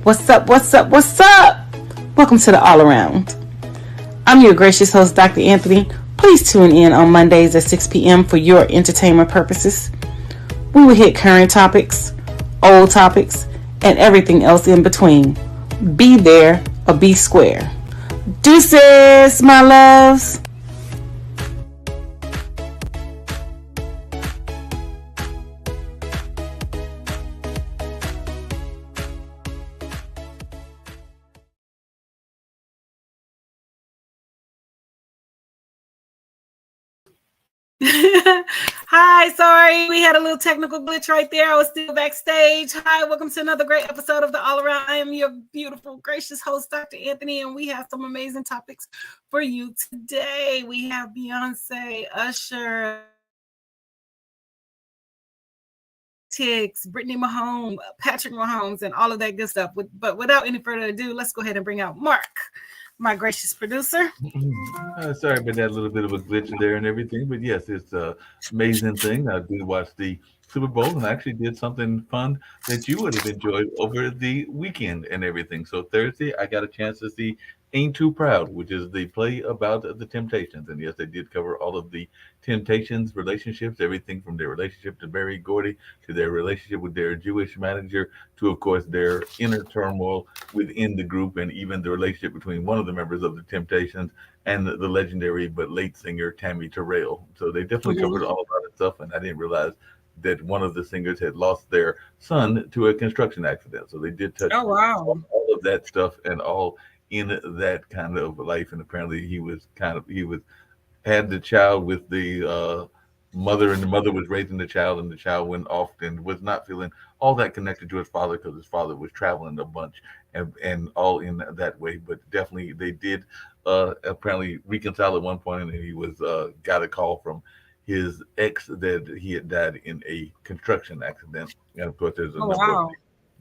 What's up? What's up? What's up? Welcome to the All Around. I'm your gracious host, Dr. Anthony. Please tune in on Mondays at 6 p.m. for your entertainment purposes. We will hit current topics, old topics, and everything else in between. Be there or be square. Deuces, my loves. Hi, sorry, we had a little technical glitch right there. I was still backstage. Hi, welcome to another great episode of The All Around. I am your beautiful, gracious host, Dr. Anthony, and we have some amazing topics for you today. We have Beyonce, Usher, Ticks, Brittany Mahomes, Patrick Mahomes, and all of that good stuff. But without any further ado, let's go ahead and bring out Mark, my gracious producer. Sorry about that little bit of a glitch there and everything, but yes, it's an amazing thing. I did watch the Super Bowl and I actually did something fun that you would have enjoyed over the weekend and everything. So Thursday, I got a chance to see Ain't Too Proud, which is the play about the Temptations. And yes, they did cover all of the Temptations relationships, everything from their relationship to Berry Gordy to their relationship with their Jewish manager to, of course, their inner turmoil within the group and even the relationship between one of the members of the Temptations and the legendary but late singer Tammy Terrell. So they definitely covered all of that stuff, and I didn't realize that one of the singers had lost their son to a construction accident. So they did touch Oh, wow. all of that stuff and all in that kind of life. And apparently he was had the child with the mother, and the mother was raising the child, and the child went off and was not feeling all that connected to his father because his father was traveling a bunch and all in that way. But definitely they did apparently reconcile at one point, and he was got a call from his ex that he had died in a construction accident. And of course, there's a Oh, number of wow.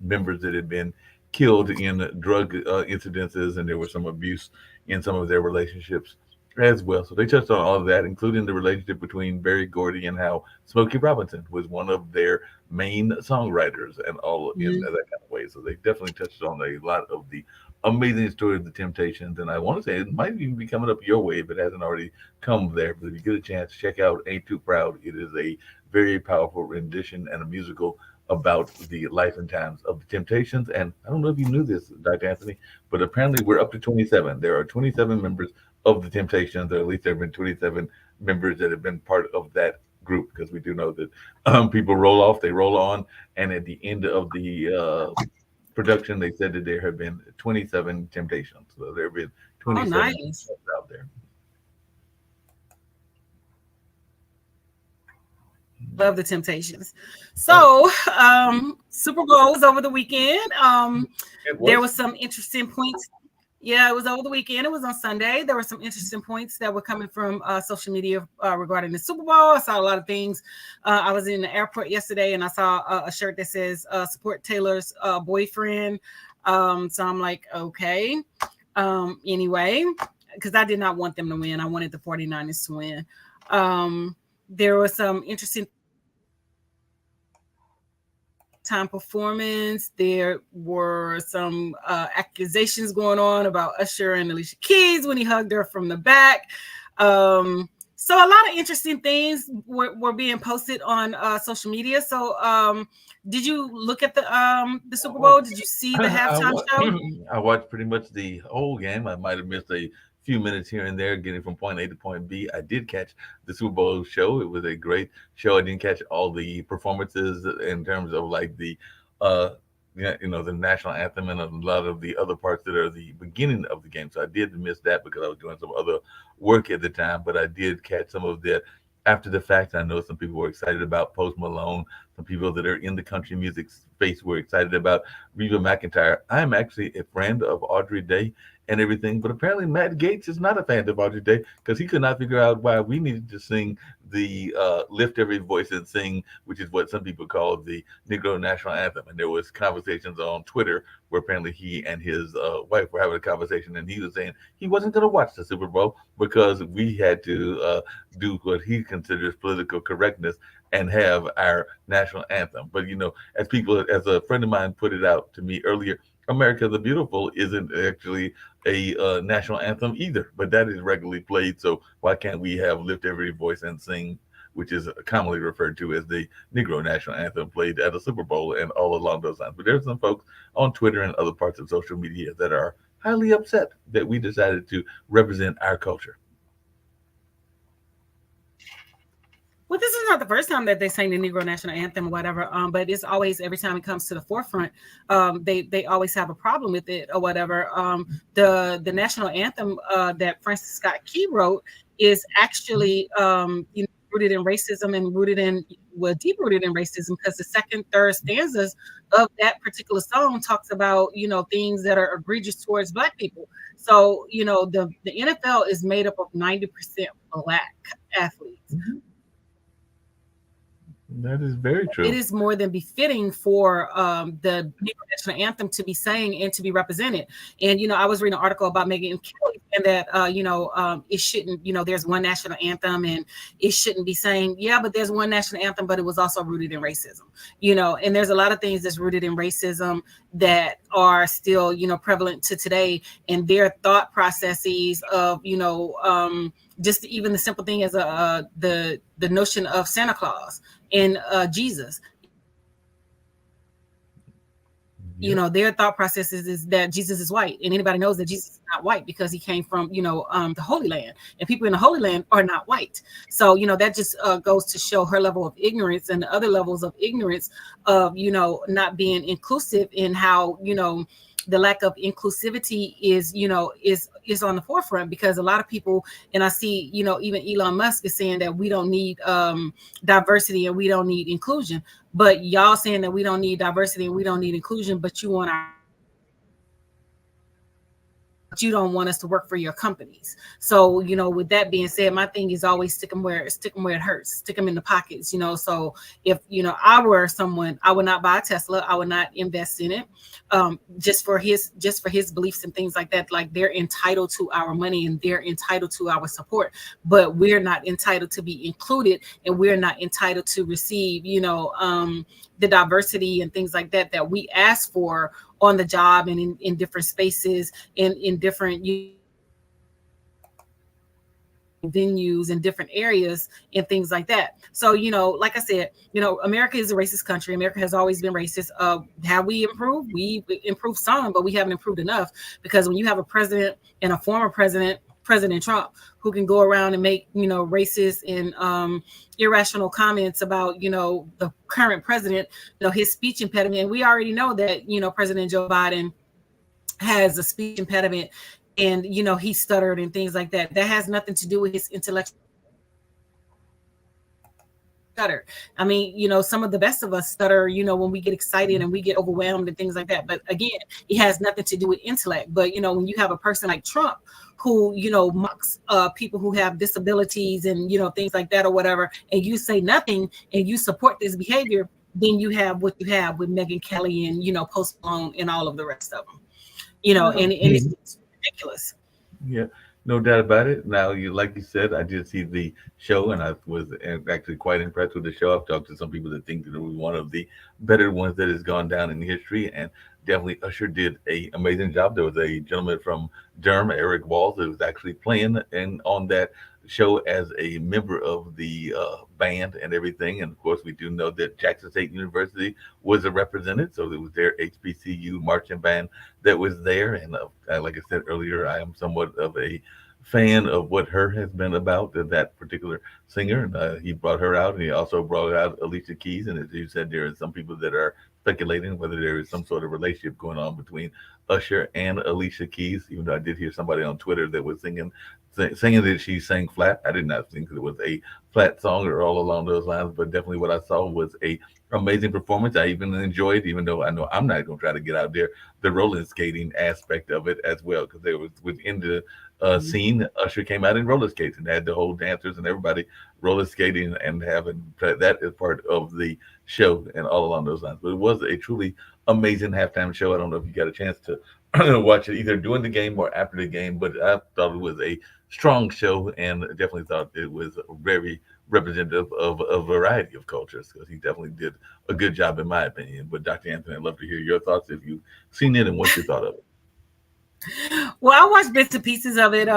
members that had been killed in drug incidences, and there was some abuse in some of their relationships as well. So they touched on all of that, including the relationship between Barry Gordy and how Smokey Robinson was one of their main songwriters and all in Mhm. that kind of way. So they definitely touched on a lot of the amazing story of the Temptations. And I want to say it might even be coming up your way if it hasn't already come there. But if you get a chance, check out Ain't Too Proud. It is a very powerful rendition and a musical about the life and times of the Temptations. And I don't know if you knew this, Dr. Anthony, but apparently we're up to 27. There are 27 members of the Temptations, or at least there have been 27 members that have been part of that group, because we do know that people roll off, they roll on, and at the end of the production, they said that there have been 27 Temptations. So there have been Oh, 27 nice. out there. Love the Temptations. Oh, So, Super Bowl was over the weekend. it There was. was some interesting points. Yeah, it was over the weekend. It was on Sunday. There were some interesting points that were coming from social media regarding the Super Bowl. I saw a lot of things. I was in the airport yesterday and I saw a shirt that says "Support Taylor's boyfriend." So I'm like, okay. Anyway, because I did not want them to win. I wanted the 49ers to win. There was some interesting time performance. There were some accusations going on about Usher and Alicia Keys when he hugged her from the back. So a lot of interesting things were being posted on social media. So did you look at the Super Oh, Bowl? Did you see the I, halftime wa- show? I watched pretty much the whole game. I might have missed a few minutes here and there, getting from point A to point B. I did catch the Super Bowl show. It was a great show. I didn't catch all the performances in terms of like the, uh, yeah, the national anthem and a lot of the other parts that are the beginning of the game. So I did miss that because I was doing some other work at the time. But I did catch some of that after the fact. I know some people were excited about Post Malone. Some people that are in the country music space were excited about Reba McEntire. I'm actually a friend of Audrey Day and everything, but apparently Matt Gates is not a fan of Audrey Day because he could not figure out why we needed to sing the lift every voice and sing, which is what some people call the Negro national anthem. And there was conversations on Twitter where apparently he and his wife were having a conversation, and he was saying he wasn't going to watch the Super Bowl because we had to do what he considers political correctness and have our national anthem. But as people, as a friend of mine put it out to me earlier, America the Beautiful isn't actually a national anthem either, but that is regularly played. So why can't we have Lift Every Voice and Sing, which is commonly referred to as the Negro national anthem, played at a Super Bowl and all along those lines? But there's some folks on Twitter and other parts of social media that are highly upset that we decided to represent our culture. Well, this is not the first time that they sang the Negro national anthem or whatever. But it's always every time it comes to the forefront, they always have a problem with it or whatever. The national anthem that Francis Scott Key wrote is actually rooted in racism and deep rooted in racism, because the second, third stanzas of that particular song talks about things that are egregious towards Black people. So the NFL is made up of 90% Black athletes. Mm-hmm. That is very true. It is more than befitting for the national anthem to be sang and to be represented. And I was reading an article about Megyn Kelly, and that it shouldn't. There's one national anthem, and it shouldn't be saying, yeah, but there's one national anthem, but it was also rooted in racism. And there's a lot of things that's rooted in racism that are still prevalent to today, and their thought processes of just even the simple thing as the notion of Santa Claus and Jesus. Their thought process is that Jesus is white, and anybody knows that Jesus is not white because he came from the Holy Land, and people in the Holy Land are not white. So that just goes to show her level of ignorance, and the other levels of ignorance of not being inclusive in how the lack of inclusivity is on the forefront, because a lot of people, and I see even Elon Musk is saying that we don't need diversity and we don't need inclusion, but y'all saying that we don't need diversity and we don't need inclusion, but you want you don't want us to work for your companies. So with that being said, my thing is always stick them where it hurts, stick them in the pockets. So if I were someone, I would not buy a Tesla, I would not invest in it, just for his beliefs and things like that. Like, they're entitled to our money and they're entitled to our support, but we're not entitled to be included, and we're not entitled to receive the diversity and things like that we ask for on the job and in different spaces, in different venues in different areas and things like that. So like I said, America is a racist country. America has always been racist. Have we improved? We improved some, but we haven't improved enough, because when you have a president and a former President Trump, who can go around and make racist and irrational comments about the current president, his speech impediment. And we already know that President Joe Biden has a speech impediment, and he stuttered and things like that. That has nothing to do with his intellectual stutter. I mean, some of the best of us stutter, when we get excited and we get overwhelmed and things like that. But again, it has nothing to do with intellect. But when you have a person like Trump, who mocks people who have disabilities and things like that or whatever, and you say nothing and you support this behavior, then you have what you have with Megyn Kelly and Post Malone and all of the rest of them. And it's ridiculous. Yeah, no doubt about it. Now, like you said, I did see the show, and I was actually quite impressed with the show. I've talked to some people that think that it was one of the better ones that has gone down in history, and definitely Usher did an amazing job. There was a gentleman from Durham, Eric Walls, that was actually playing on that show as a member of the band and everything. And of course, we do know that Jackson State University was represented, so it was their HBCU marching band that was there. And like I said earlier, I am somewhat of a fan of what her has been about, that particular singer. And he brought her out, and he also brought out Alicia Keys. And as you said, there are some people that are speculating whether there is some sort of relationship going on between Usher and Alicia Keys, even though I did hear somebody on Twitter that was singing that she sang flat. I did not think that it was a flat song or all along those lines, but definitely what I saw was a amazing performance. I even enjoyed, even though I know I'm not going to try to get out there, the roller skating aspect of it as well, because there was within the scene, Usher came out in roller skates and had the whole dancers and everybody roller skating and having that as part of the show and all along those lines. But it was a truly amazing halftime show. I don't know if you got a chance to watch it either during the game or after the game, but I thought it was a strong show and definitely thought it was very, representative of a variety of cultures because he definitely did a good job, in my opinion. But Dr. Anthony, I'd love to hear your thoughts if you've seen it and what you thought of it. Well, I watched bits and pieces of it.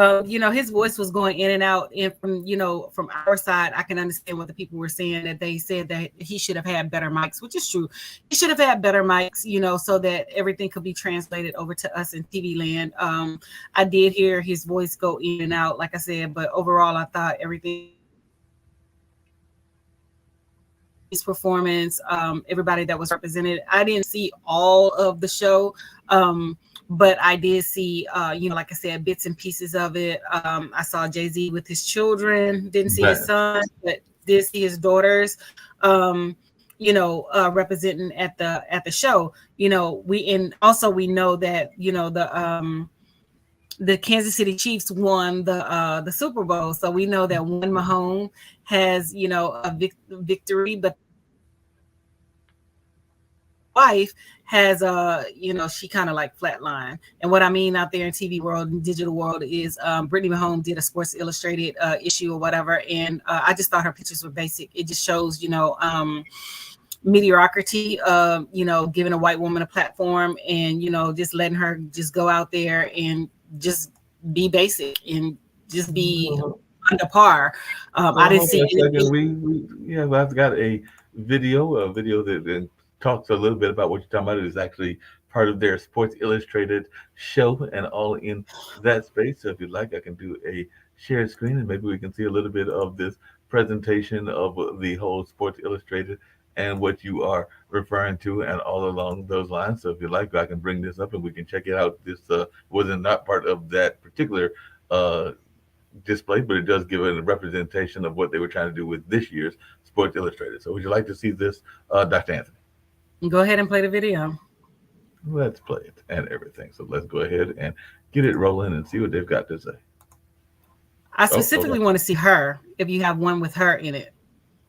His voice was going in and out, and from our side, I can understand what the people were saying, that they said that he should have had better mics, which is true. He should have had better mics, so that everything could be translated over to us in TV land. I did hear his voice go in and out, like I said, but overall, I thought everything. His performance, everybody that was represented. I didn't see all of the show. But I did see, like I said, bits and pieces of it. I saw Jay-Z with his children, didn't see his son, but did see his daughters, representing at the show. We know that, the Kansas City Chiefs won the Super Bowl. So we know that one Mahomes has, a victory, but wife has she kind of like flatline. And what I mean out there in TV world and digital world is Brittany Mahomes did a Sports Illustrated issue or whatever, and I just thought her pictures were basic. It just shows mediocrity of giving a white woman a platform and just letting her just go out there and just be basic and just be under par. I didn't see I've got a video that talks a little bit about what you're talking about. It is actually part of their Sports Illustrated show and all in that space. So if you'd like, I can do a shared screen and maybe we can see a little bit of this presentation of the whole Sports Illustrated and what you are referring to and all along those lines. So if you'd like, I can bring this up and we can check it out. This wasn't not part of that particular display, but it does give a representation of what they were trying to do with this year's Sports Illustrated. So would you like to see this, Dr. Anthony? Go ahead and play the video. Let's play it and everything. So let's go ahead and get it rolling and see what they've got to say. I specifically want to see her, if you have one with her in it.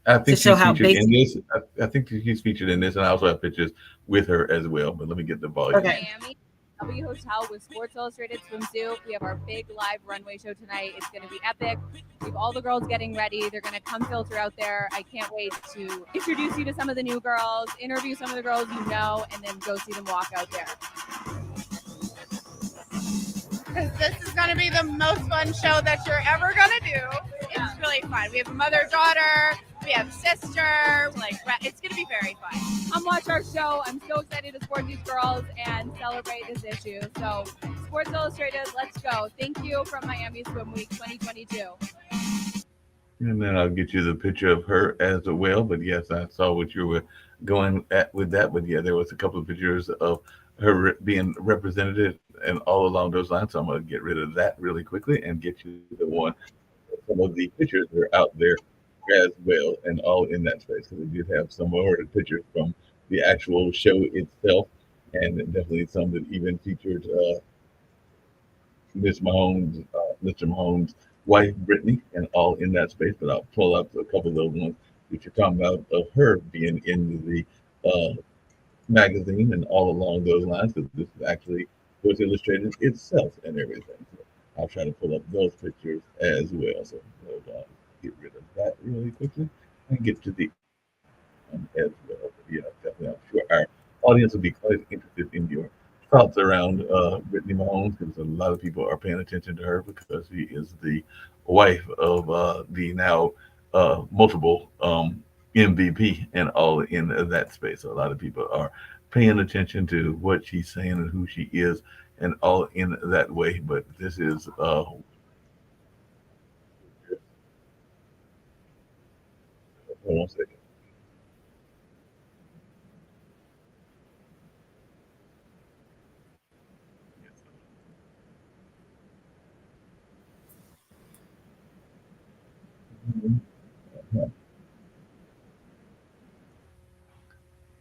I think she's featured in this. I think she's featured in this, and I also have pictures with her as well. But let me get the volume. Okay. Miami W Hotel with Sports Illustrated swimsuit. We have our big live runway show tonight. It's going to be epic. We have all the girls getting ready. They're going to come filter out there. I can't wait to introduce you to some of the new girls, interview some of the girls you know, and then go see them walk out there. This is going to be the most fun show that you're ever going to do. It's really fun. We have a mother-daughter. We have sister. It's going to be very fun. Come watch our show. I'm so excited to support these girls and celebrate this issue. So, Sports Illustrated, let's go. Thank you from Miami Swim Week 2022. And then I'll get you the picture of her as well. But yes, I saw what you were going at with that. But yeah, there was a couple of pictures of her being represented and all along those lines. So I'm going to get rid of that really quickly and get you the one. Some of the pictures that are out there as well and all in that space. So we did have some more pictures from the actual show itself, and definitely some that even featured Miss Mahomes, Mr. Mahomes' wife, Brittany, and all in that space. But I'll pull up a couple of those ones that you're talking about of her being in the magazine and all along those lines, because this is actually Sports Illustrated itself and everything. So I'll try to pull up those pictures as well. So we'll get rid of that really quickly and get to the as well. But yeah, definitely, I'm sure our audience will be quite interested in your thoughts around Brittany Mahomes, because a lot of people are paying attention to her because she is the wife of the now multiple MVP and all in that space. So a lot of people are paying attention to what she's saying and who she is and all in that way. But this is hold on a second.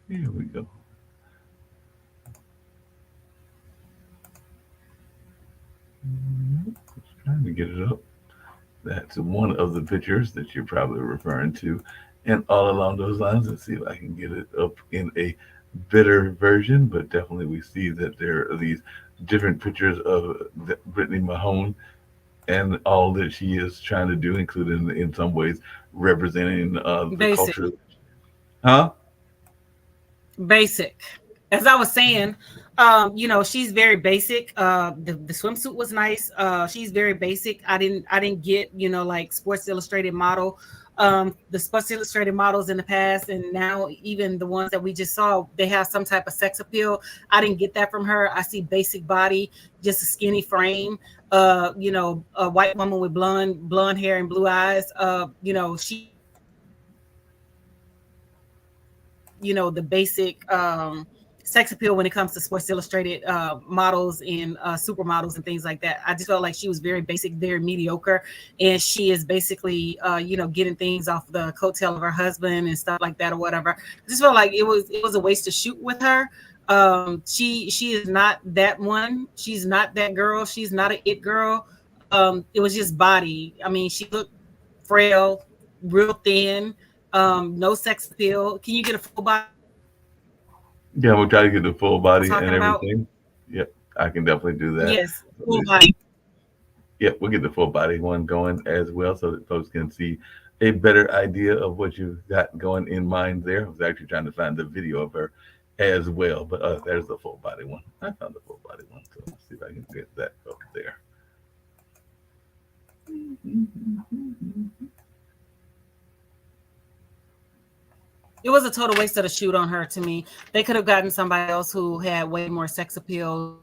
Here we go. Just trying to get it up. That's one of the pictures that you're probably referring to. And all along those lines, let's see if I can get it up in a better version. But definitely we see that there are these different pictures of Brittany Mahomes and all that she is trying to do, including in some ways representing the Basic. culture. Huh? Basic. As I was saying, she's very basic. The swimsuit was nice. She's very basic. I didn't get, like Sports Illustrated model. The Sports Illustrated models in the past, and now even the ones that we just saw, they have some type of sex appeal. I didn't get that from her. I see basic body, just a skinny frame. A white woman with blonde hair and blue eyes. She, the basic sex appeal when it comes to Sports Illustrated models and supermodels and things like that. I just felt like she was very basic, very mediocre, and she is basically, getting things off the coattail of her husband and stuff like that or whatever. I just felt like it was a waste to shoot with her. She is not that one. She's not that girl. She's not an it girl. It was just body. I mean, she looked frail, real thin. No sex appeal. Can you get a full body? Yeah, we'll try to get the full body and Talking about? everything. Yep, I can definitely do that. Yes, full body. Yep, we'll get the full body one going as well so that folks can see a better idea of what you've got going in mind there. I was actually trying to find the video of her as well, but there's the full body one. I found the full body one, so let's see if I can get that up there. It was a total waste of the shoot on her to me. They could have gotten somebody else who had way more sex appeal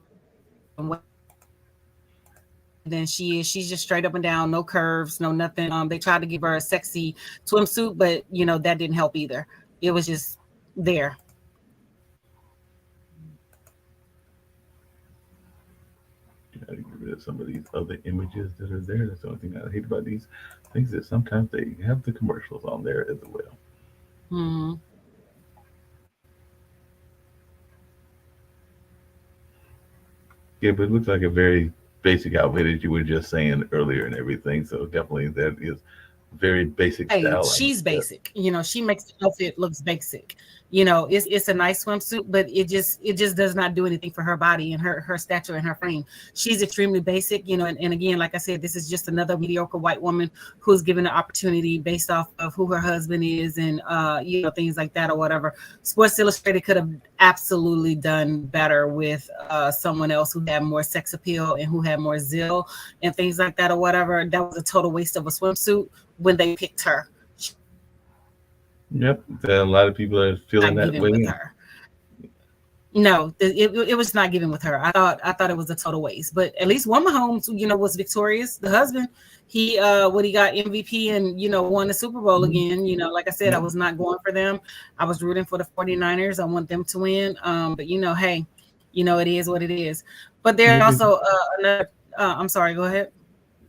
than she is. She's just straight up and down, no curves, no nothing. They tried to give her a sexy swimsuit, but that didn't help either. It was just there. Got to get rid of some of these other images that are there. That's the only thing I hate about these things, that sometimes they have the commercials on there as well. Hmm. Yeah, but it looks like a very basic outfit as you were just saying earlier and everything. So definitely that is very basic Hey, style. she's basic. She makes the outfit looks basic. It's a nice swimsuit, but it just does not do anything for her body and her stature and her frame. She's extremely basic, and again, like I said, this is just another mediocre white woman who's given an opportunity based off of who her husband is and things like that or whatever. Sports Illustrated could have absolutely done better with someone else who had more sex appeal and who had more zeal and things like that or whatever. That was a total waste of a swimsuit when they picked her. Yep, a lot of people are feeling that way. With her. No, it was not given with her. I thought it was a total waste. But at least one Mahomes, was victorious. The husband, he got MVP and won the Super Bowl again. Like I said, I was not going for them. I was rooting for the 49ers. I want them to win. But hey, it is what it is. But there's also another. I'm sorry. Go ahead.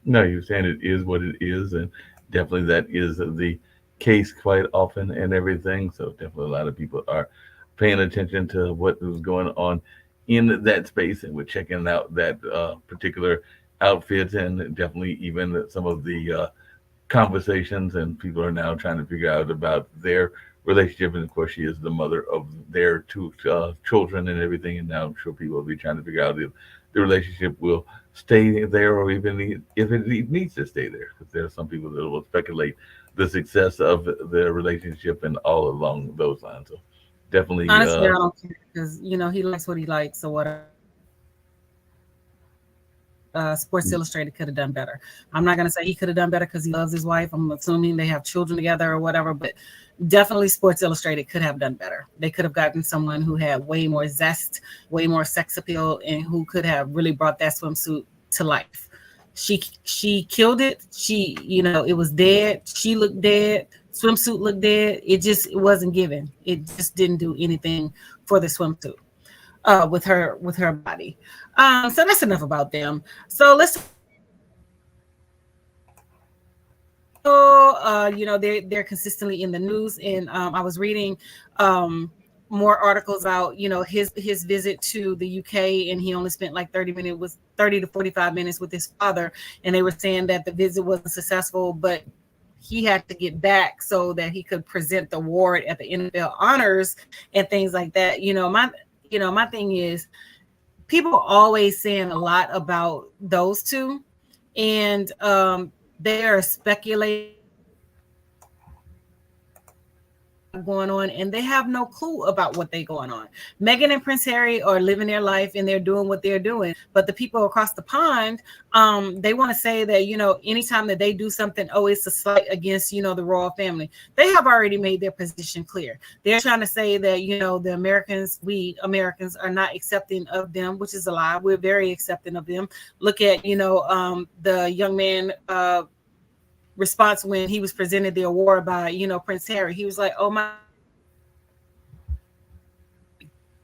No, you're saying it is what it is, and definitely that is the case quite often and everything. So definitely a lot of people are paying attention to what is going on in that space, and we're checking out that particular outfit, and definitely even some of the conversations, and people are now trying to figure out about their relationship. And of course, she is the mother of their two children and everything, and now I'm sure people will be trying to figure out if the relationship will stay there or even if it needs to stay there, because there are some people that will speculate the success of the relationship and all along those lines. So definitely, honestly, I don't care because he likes what he likes or whatever. Sports Illustrated could have done better. I'm not going to say he could have done better because he loves his wife. I'm assuming they have children together or whatever, but definitely Sports Illustrated could have done better. They could have gotten someone who had way more zest, way more sex appeal, and who could have really brought that swimsuit to life. She killed it. It was dead. She looked dead. Swimsuit looked dead. It wasn't given. It just didn't do anything for the swimsuit with her body. So that's enough about them. So let's. They're consistently in the news, and I was reading more articles out, his visit to the UK, and he only spent like 30 to 45 minutes with his father, and they were saying that the visit wasn't successful, but he had to get back so that he could present the award at the NFL honors and things like that. My thing is, people always saying a lot about those two, and they are speculating going on, and they have no clue about what they going on. Meghan and Prince Harry are living their life and they're doing what they're doing, but the people across the pond, they want to say that, you know, anytime that they do something, oh, it's a slight against, you know, the royal family. They have already made their position clear. They're trying to say that, you know, we Americans are not accepting of them, which is a lie. We're very accepting of them. Look at, you know, the young man response when he was presented the award by, you know, Prince Harry. He was like, oh my,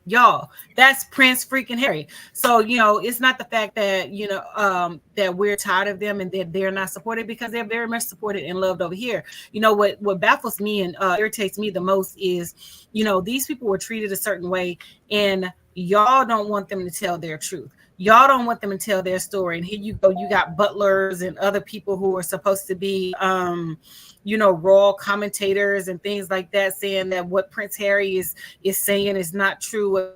y'all, that's Prince freaking Harry. So, you know, it's not the fact that, you know, that we're tired of them and that they're not supported, because they're very much supported and loved over here. You know, what baffles me and irritates me the most is, you know, these people were treated a certain way and y'all don't want them to tell their truth. Y'all don't want them to tell their story. And here you go, you got butlers and other people who are supposed to be, you know, royal commentators and things like that, saying that what Prince Harry is saying is not true.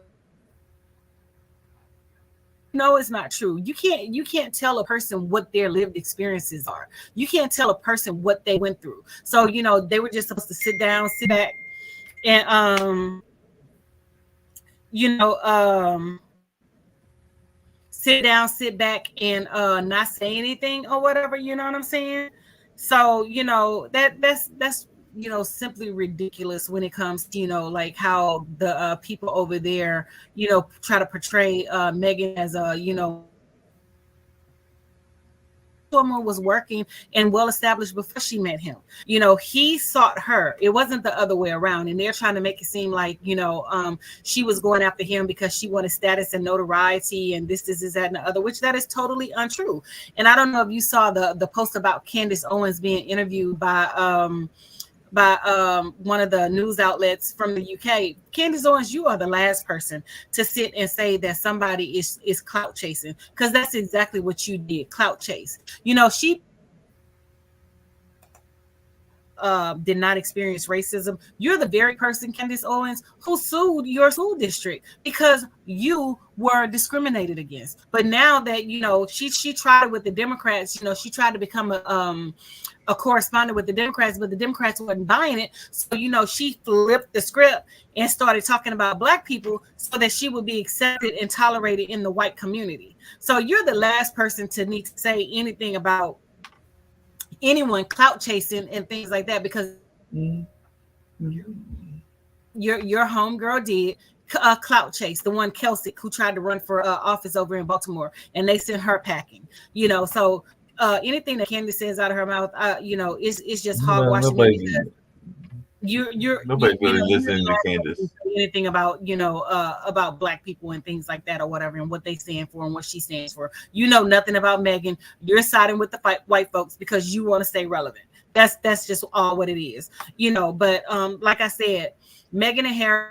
No, it's not true. You can't tell a person what their lived experiences are. You can't tell a person what they went through. So, you know, they were just supposed to sit back, and you know, sit back and not say anything or whatever, you know what I'm saying? So, you know, that's you know, simply ridiculous when it comes to, you know, like how the people over there, you know, try to portray Meghan as a, you know, woman was working and well established before she met him. You know, he sought her. It wasn't the other way around. And they're trying to make it seem like, you know, she was going after him because she wanted status and notoriety and this, that, and the other, which that is totally untrue. And I don't know if you saw the post about Candace Owens being interviewed by one of the news outlets from the UK. Candace Owens, you are the last person to sit and say that somebody is clout chasing, because that's exactly what you did, clout chase. You know, she did not experience racism. You're the very person, Candace Owens, who sued your school district because you were discriminated against. But now that, you know, she tried with the Democrats, you know, she tried to become a correspondent with the Democrats, but the Democrats wasn't buying it. So, you know, she flipped the script and started talking about Black people so that she would be accepted and tolerated in the white community. So you're the last person to need to say anything about anyone clout chasing and things like that, because your homegirl did clout chase, the one Kelsey who tried to run for office over in Baltimore, and they sent her packing. You know, so anything that Candace says out of her mouth, you know, it's just hogwashing. Nobody's really listening to Candace. Anything about, you know, about Black people and things like that or whatever, and what they stand for and what she stands for. You know nothing about Meghan. You're siding with the white folks because you want to stay relevant. That's just all what it is, you know. But like I said, Meghan and Harry,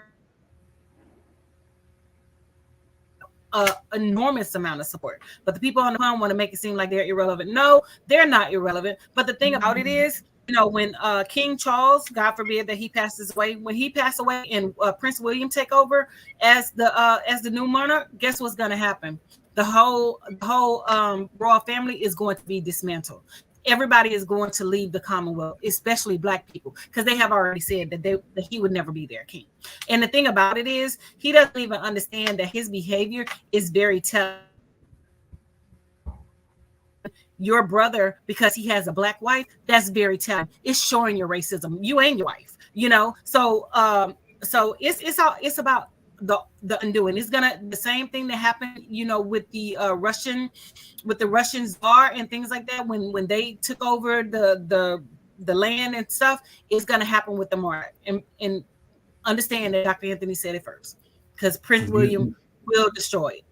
enormous amount of support, but the people on the phone want to make it seem like they're irrelevant. No, they're not irrelevant. But the thing about it is, you know, when King Charles, God forbid that he passes away, when he passed away and Prince William take over as the new monarch, guess what's going to happen? The whole royal family is going to be dismantled. Everybody is going to leave the Commonwealth, especially Black people, because they have already said that he would never be their king. And the thing about it is, he doesn't even understand that his behavior is very telling. Your brother, because he has a Black wife, that's very telling. It's showing your racism. You and your wife, you know. So it's about the undoing. It's gonna the same thing that happened, you know, with the Russian Tsar and things like that when they took over the land and stuff. It's gonna happen with the monarch. And understand that Dr. Anthony said it first, because Prince William will destroy it.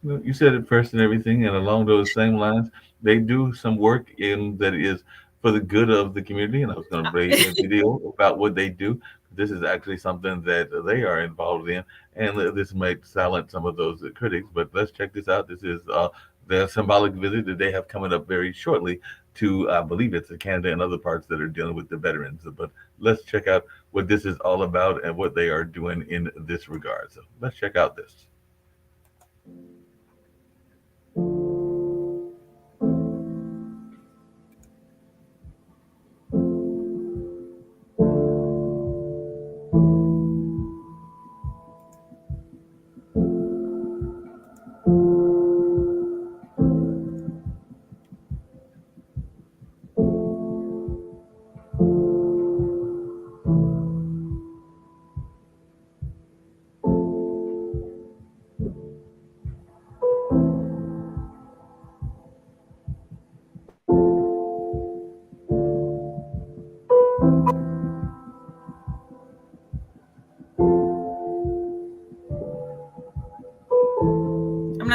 Well, you said it first and everything, and along those same lines, they do some work in that is for the good of the community. And I was going to raise a video about what they do. This is actually something that they are involved in, and this might silence some of those critics. But let's check this out. This is the symbolic visit that they have coming up very shortly to, I believe it's Canada and other parts that are dealing with the veterans. But let's check out what this is all about and what they are doing in this regard. So let's check out this.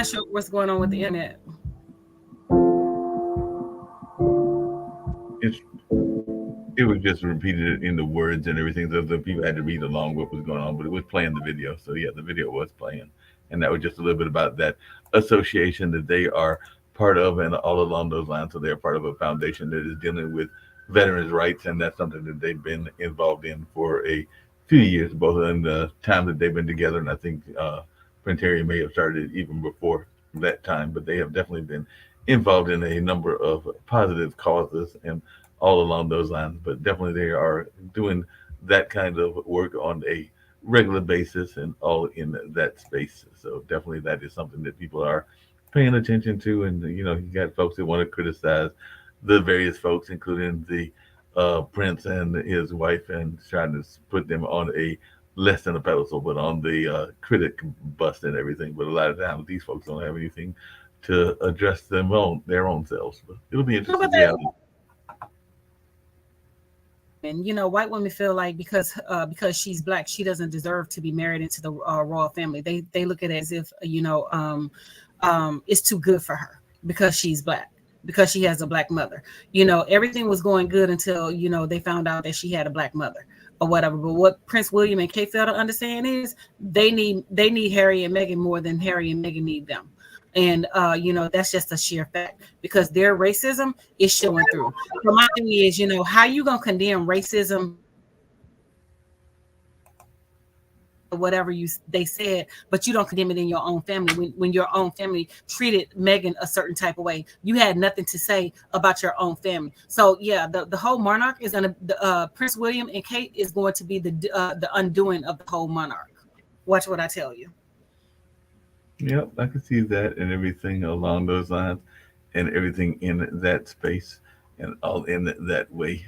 not sure what's going on with the internet. It was just repeated in the words and everything. So the people had to read along what was going on, but it was playing the video. So yeah, the video was playing, and that was just a little bit about that association that they are part of, and all along those lines. So they're part of a foundation that is dealing with veterans' rights, and that's something that they've been involved in for a few years, both in the time that they've been together, and I think Prince Harry may have started even before that time, but they have definitely been involved in a number of positive causes and all along those lines. But definitely they are doing that kind of work on a regular basis and all in that space. So definitely that is something that people are paying attention to. And you got folks that want to criticize the various folks, including the Prince and his wife, and trying to put them on a less than a pedestal, but on the critic bust and everything. But a lot of times these folks don't have anything to address their own selves. But it'll be interesting to see how. And white women feel like because she's black, she doesn't deserve to be married into the royal family. They look at it as if it's too good for her because she's black, because she has a black mother. Everything was going good until they found out that she had a black mother or whatever. But what Prince William and Kate fail to understand is they need Harry and Meghan more than Harry and Meghan need them. And that's just a sheer fact, because their racism is showing through. So my thing is, how you gonna condemn racism, whatever they said, but you don't condemn it in your own family when your own family treated Meghan a certain type of way. You had nothing to say about your own family. So yeah, the whole monarch is gonna Prince William and Kate is going to be the undoing of the whole monarch. Watch what I tell you. Yep, I can see that and everything along those lines, and everything in that space and all in that way.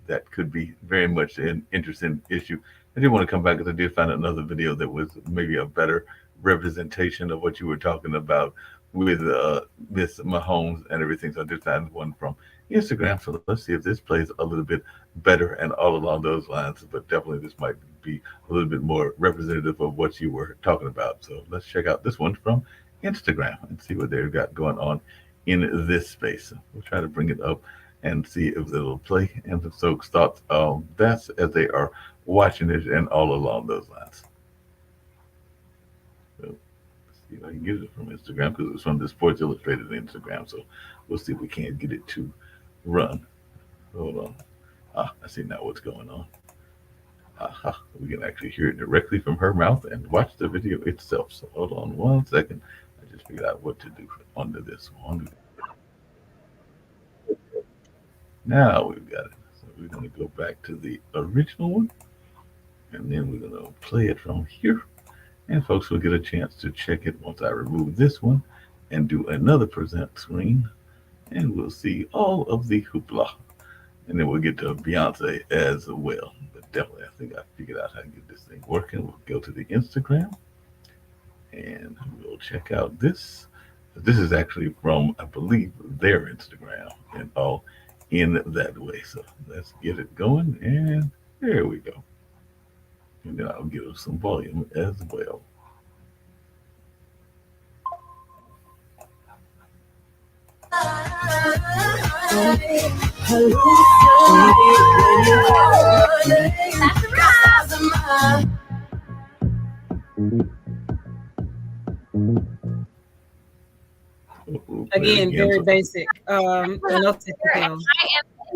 That could be very much an interesting issue. I did want to come back because I did find another video that was maybe a better representation of what you were talking about with Miss Mahomes and everything. So I did find one from Instagram. So let's see if this plays a little bit better and all along those lines. But definitely this might be a little bit more representative of what you were talking about. So let's check out this one from Instagram and see what they've got going on in this space. We'll try to bring it up and see if it'll play and the folks' thoughts on that as they are watching it and all along those lines. So let's see if I can get it from Instagram, because it's from the Sports Illustrated Instagram. So we'll see if we can't get it to run. Hold on. I see now what's going on. We can actually hear it directly from her mouth and watch the video itself. So hold on 1 second. I just figured out what to do under this one. Now we've got it. So we're going to go back to the original one, and then we're going to play it from here. And folks will get a chance to check it once I remove this one and do another present screen. And we'll see all of the hoopla. And then we'll get to Beyonce as well. But definitely, I think I figured out how to get this thing working. We'll go to the Instagram and we'll check out this. This is actually from, I believe, their Instagram and all in that way. So let's get it going. And there we go. And then I'll give it some volume as well. Again, very basic. I am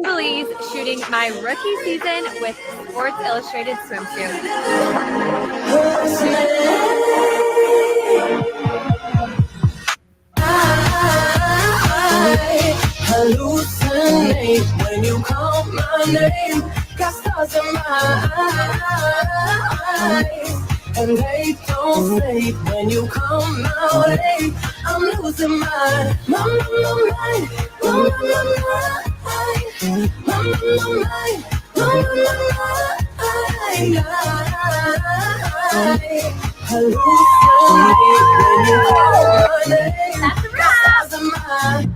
Belize, shooting my rookie season with Sports Illustrated swimsuit. Hallucinate when you call my name. Got stars in my eyes, and they don't sleep when you come my way. I'm losing my mind. Hallucinate when you call my name. Got stars in my eyes.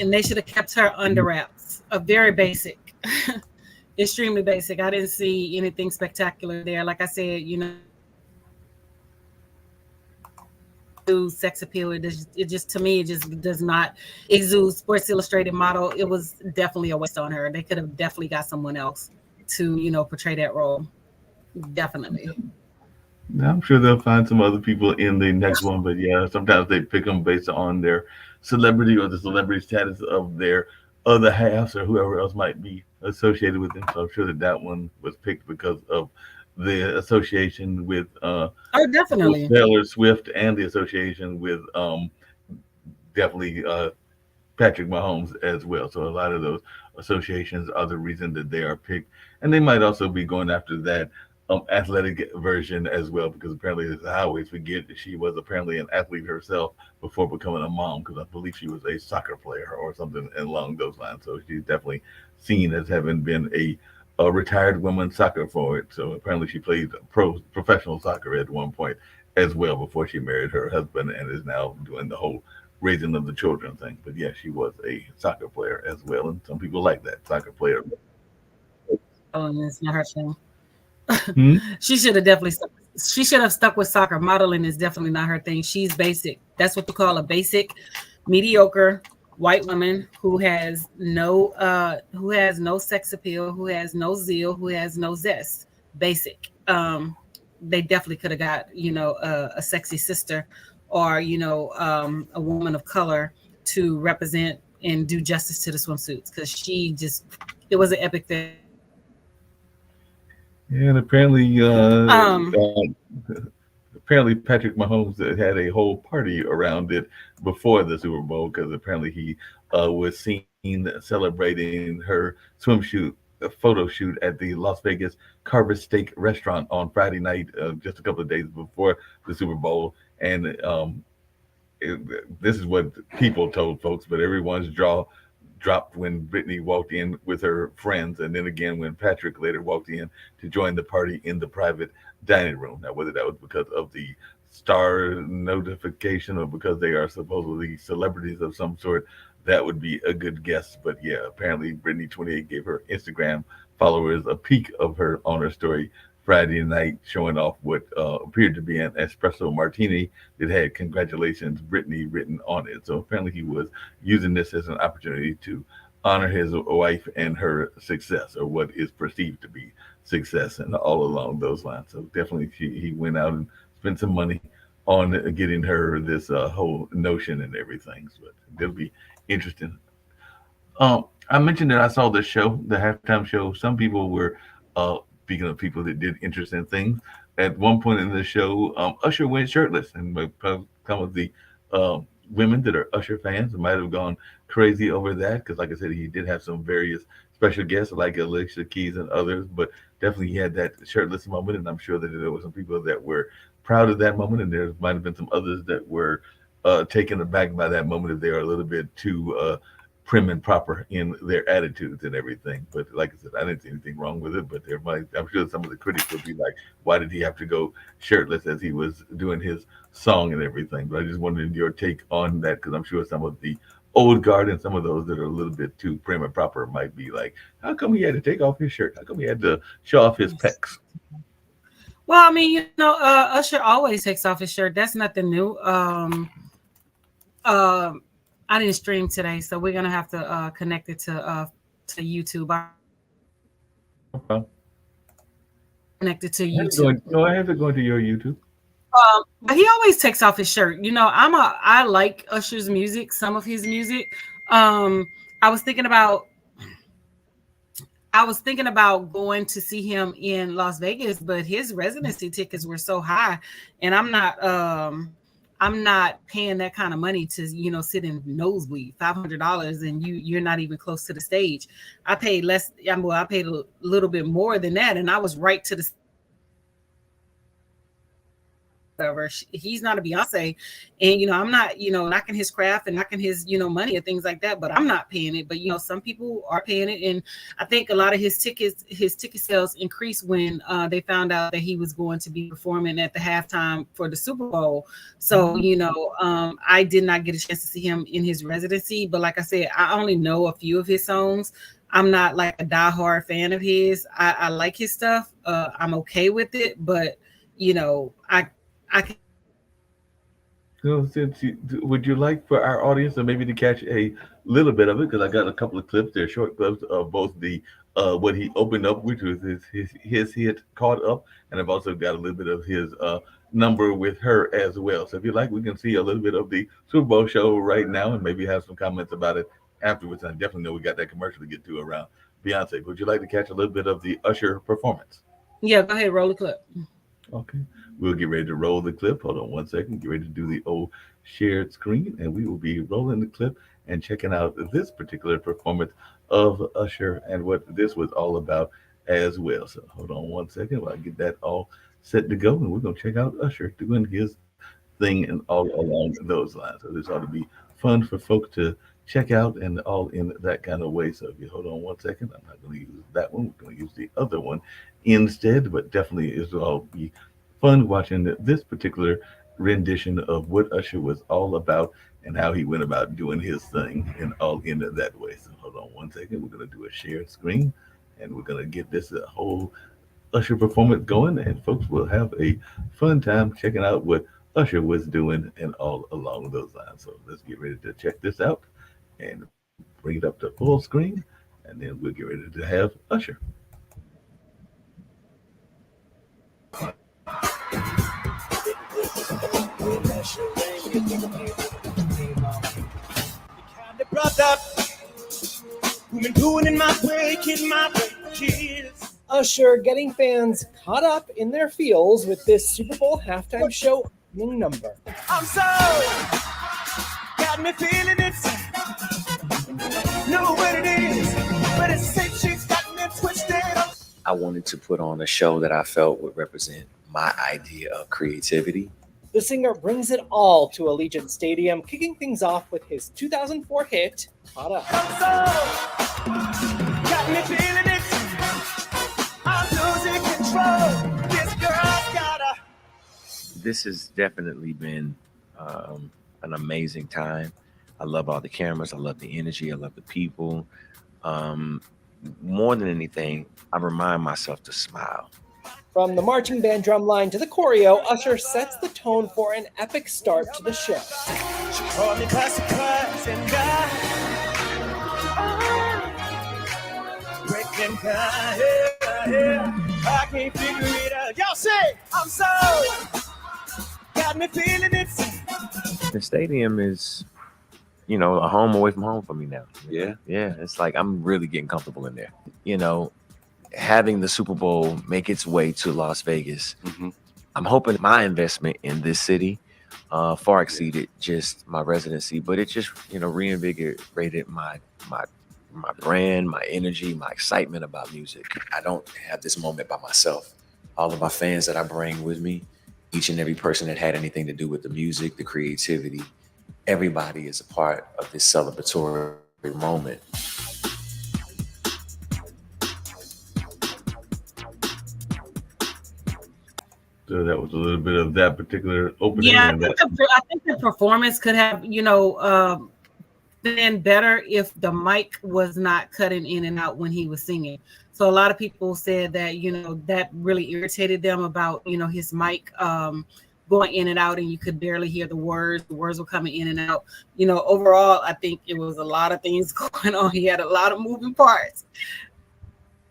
And they should have kept her under wraps. A very basic, extremely basic. I didn't see anything spectacular there. Like I said, sex appeal. It just to me, it just does not exude Sports Illustrated model. It was definitely a waste on her. They could have definitely got someone else to portray that role. Definitely. I'm sure they'll find some other people in the next one, but yeah, sometimes they pick them based on their celebrity or the celebrity status of their other halves or whoever else might be associated with them. So I'm sure that one was picked because of the association with definitely Taylor Swift and the association with definitely Patrick Mahomes as well. So a lot of those associations are the reason that they are picked, and they might also be going after that athletic version as well, because apparently, as I always forget, she was apparently an athlete herself before becoming a mom, because I believe she was a soccer player or something along those lines. So she's definitely seen as having been a retired women's soccer forward. So apparently she played professional soccer at one point as well before she married her husband and is now doing the whole raising of the children thing. But yeah, she was a soccer player as well, and some people like that soccer player. Oh, and it's not her thing. She should have definitely stuck with soccer. Modeling is definitely not her thing. She's basic. That's what you call a basic, mediocre white woman who has no sex appeal, who has no zeal, who has no zest. Basic. They definitely could have got a sexy sister or a woman of color to represent and do justice to the swimsuits, because it was an epic thing. Yeah, and apparently Patrick Mahomes had a whole party around it before the Super Bowl, because apparently he was seen celebrating her swimsuit photo shoot at the Las Vegas Carver Steak restaurant on Friday night, just a couple of days before the Super Bowl. And this is what people told folks, but everyone's jaw dropped when Brittany walked in with her friends, and then again when Patrick later walked in to join the party in the private dining room. Now, whether that was because of the star notification or because they are supposedly celebrities of some sort, that would be a good guess. But yeah, apparently Brittany 28 gave her Instagram followers a peek of her on her story Friday night, showing off what appeared to be an espresso martini that had "Congratulations, Brittany" written on it. So apparently he was using this as an opportunity to honor his wife and her success, or what is perceived to be success, and all along those lines. So definitely he went out and spent some money on getting her this whole notion and everything. So it'll be interesting. I mentioned that I saw this show, the halftime show. Some people were speaking of people that did interesting things, at one point in the show, Usher went shirtless, and some of the women that are Usher fans might have gone crazy over that, because, like I said, he did have some various special guests like Alicia Keys and others, but definitely he had that shirtless moment, and I'm sure that there were some people that were proud of that moment, and there might have been some others that were taken aback by that moment if they are a little bit too prim and proper in their attitudes and everything. But like I said, I didn't see anything wrong with it. But I'm sure some of the critics would be like, why did he have to go shirtless as he was doing his song and everything? But I just wanted your take on that, because I'm sure some of the old guard and some of those that are a little bit too prim and proper might be like, how come he had to take off his shirt? How come he had to show off his pecs? Well, I mean, Usher always takes off his shirt. That's nothing new. I didn't stream today, so we're gonna have to connect it to YouTube. Okay. Connected to YouTube. I have to go into your YouTube. But he always takes off his shirt. I like Usher's music, some of his music. I was thinking about going to see him in Las Vegas, but his residency tickets were so high, and I'm not paying that kind of money to, sit in nosebleed, $500, and you're not even close to the stage. I paid less. I paid a little bit more than that, and I was right to the. He's not a Beyonce, and I'm not knocking his craft and knocking his money and things like that, but I'm not paying it. But some people are paying it, and I think a lot of his ticket sales increased when they found out that he was going to be performing at the halftime for the Super Bowl. So I did not get a chance to see him in his residency, but like I said, I only know a few of his songs. I'm not like a diehard fan of his. I like his stuff. I'm okay with it, but I So would you like for our audience to maybe to catch a little bit of it? Because I got a couple of clips. They're short clips of both the what he opened up, which was his hit "Caught Up," and I've also got a little bit of his number with her as well. So if you like, we can see a little bit of the Super Bowl show right now, and maybe have some comments about it afterwards. I definitely know we got that commercial to get to around Beyonce. Would you like to catch a little bit of the Usher performance? Yeah, go ahead, roll the clip. Okay. We'll get ready to roll the clip. Hold on one second. Get ready to do the old shared screen, and we will be rolling the clip and checking out this particular performance of Usher and what this was all about as well. So hold on one second while I get that all set to go, and we're gonna check out Usher doing his thing and all along those lines. So this ought to be fun for folks to check out and all in that kind of way. So if you hold on one second, I'm not going to use that one. We're going to use the other one instead, but definitely it'll all be fun watching this particular rendition of what Usher was all about and how he went about doing his thing and all in that way. So hold on one second. We're going to do a shared screen and we're going to get this whole Usher performance going, and folks will have a fun time checking out what Usher was doing and all along those lines. So let's get ready to check this out and bring it up to full screen, and then we'll get ready to have Usher. Brother, who been doing in my way, kidding my way, kids. Usher getting fans caught up in their feels with this Super Bowl halftime show opening number. I'm so got me feeling it. Know what it is, but it's since she's got me twisted up. I wanted to put on a show that I felt would represent my idea of creativity. The singer brings it all to Allegiant Stadium, kicking things off with his 2004 hit, Caught Up. I'm so got me feeling it. I'm losing control. This girl's gotta. This has definitely been an amazing time. I love all the cameras. I love the energy. I love the people. More than anything, I remind myself to smile. From the marching band drum line to the choreo, Usher sets the tone for an epic start to the show. She called me by surprise and breaking down. I can't figure it out. Y'all say, I'm so got me feeling it. The stadium is, a home away from home for me now. Yeah. Yeah. It's like I'm really getting comfortable in there. Having the Super Bowl make its way to Las Vegas, I'm hoping my investment in this city far exceeded just my residency, but it just, reinvigorated my brand, my energy, my excitement about music. I don't have this moment by myself. All of my fans that I bring with me, each and every person that had anything to do with the music, the creativity, everybody is a part of this celebratory moment. So that was a little bit of that particular opening. Yeah, I think the performance could have, been better if the mic was not cutting in and out when he was singing. So a lot of people said that, that really irritated them about, his mic going in and out and you could barely hear the words. The words were coming in and out. Overall, I think it was a lot of things going on. He had a lot of moving parts.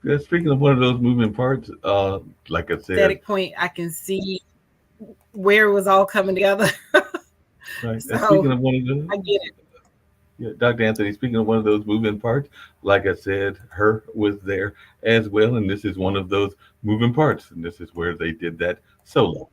Yeah, speaking of one of those moving parts, like I said, Static point, I can see where it was all coming together. Right. So, speaking of one of those, I get it. Yeah, Dr. Anthony, speaking of one of those moving parts, like I said, her was there as well, and this is one of those moving parts, and this is where they did that solo.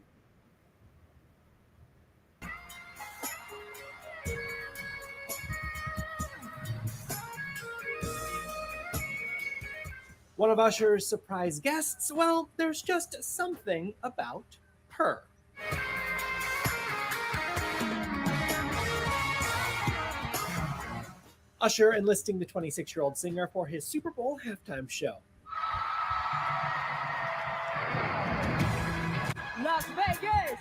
One of Usher's surprise guests, well, there's just something about her. Usher enlisting the 26-year-old singer for his Super Bowl halftime show. Las Vegas!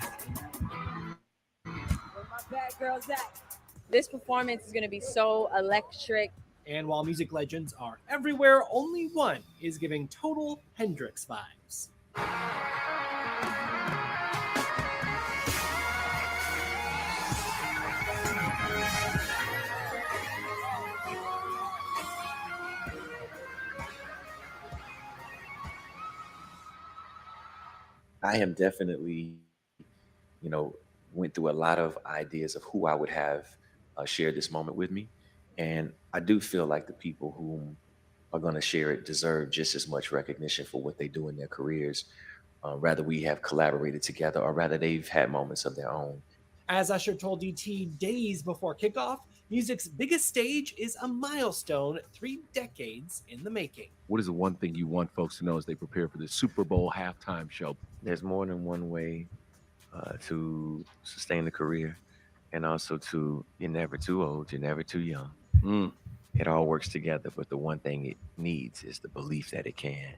Where my bad girls at? This performance is going to be so electric. And while music legends are everywhere, only one is giving total Hendrix vibes. I am definitely, went through a lot of ideas of who I would have share this moment with me. And I do feel like the people who are going to share it deserve just as much recognition for what they do in their careers, rather we have collaborated together or rather they've had moments of their own. As Usher told DT days before kickoff, music's biggest stage is a milestone 3 decades in the making. What is the one thing you want folks to know as they prepare for the Super Bowl halftime show? There's more than one way to sustain a career, and also you're never too old, you're never too young. It all works together, but the one thing it needs is the belief that it can.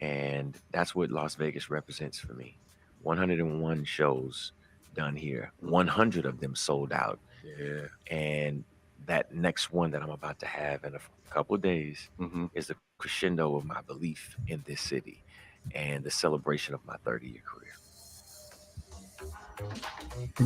And that's what Las Vegas represents for me. 101 shows done here, 100 of them sold out. Yeah. And that next one that I'm about to have in a couple of days is the crescendo of my belief in this city and the celebration of my 30-year career.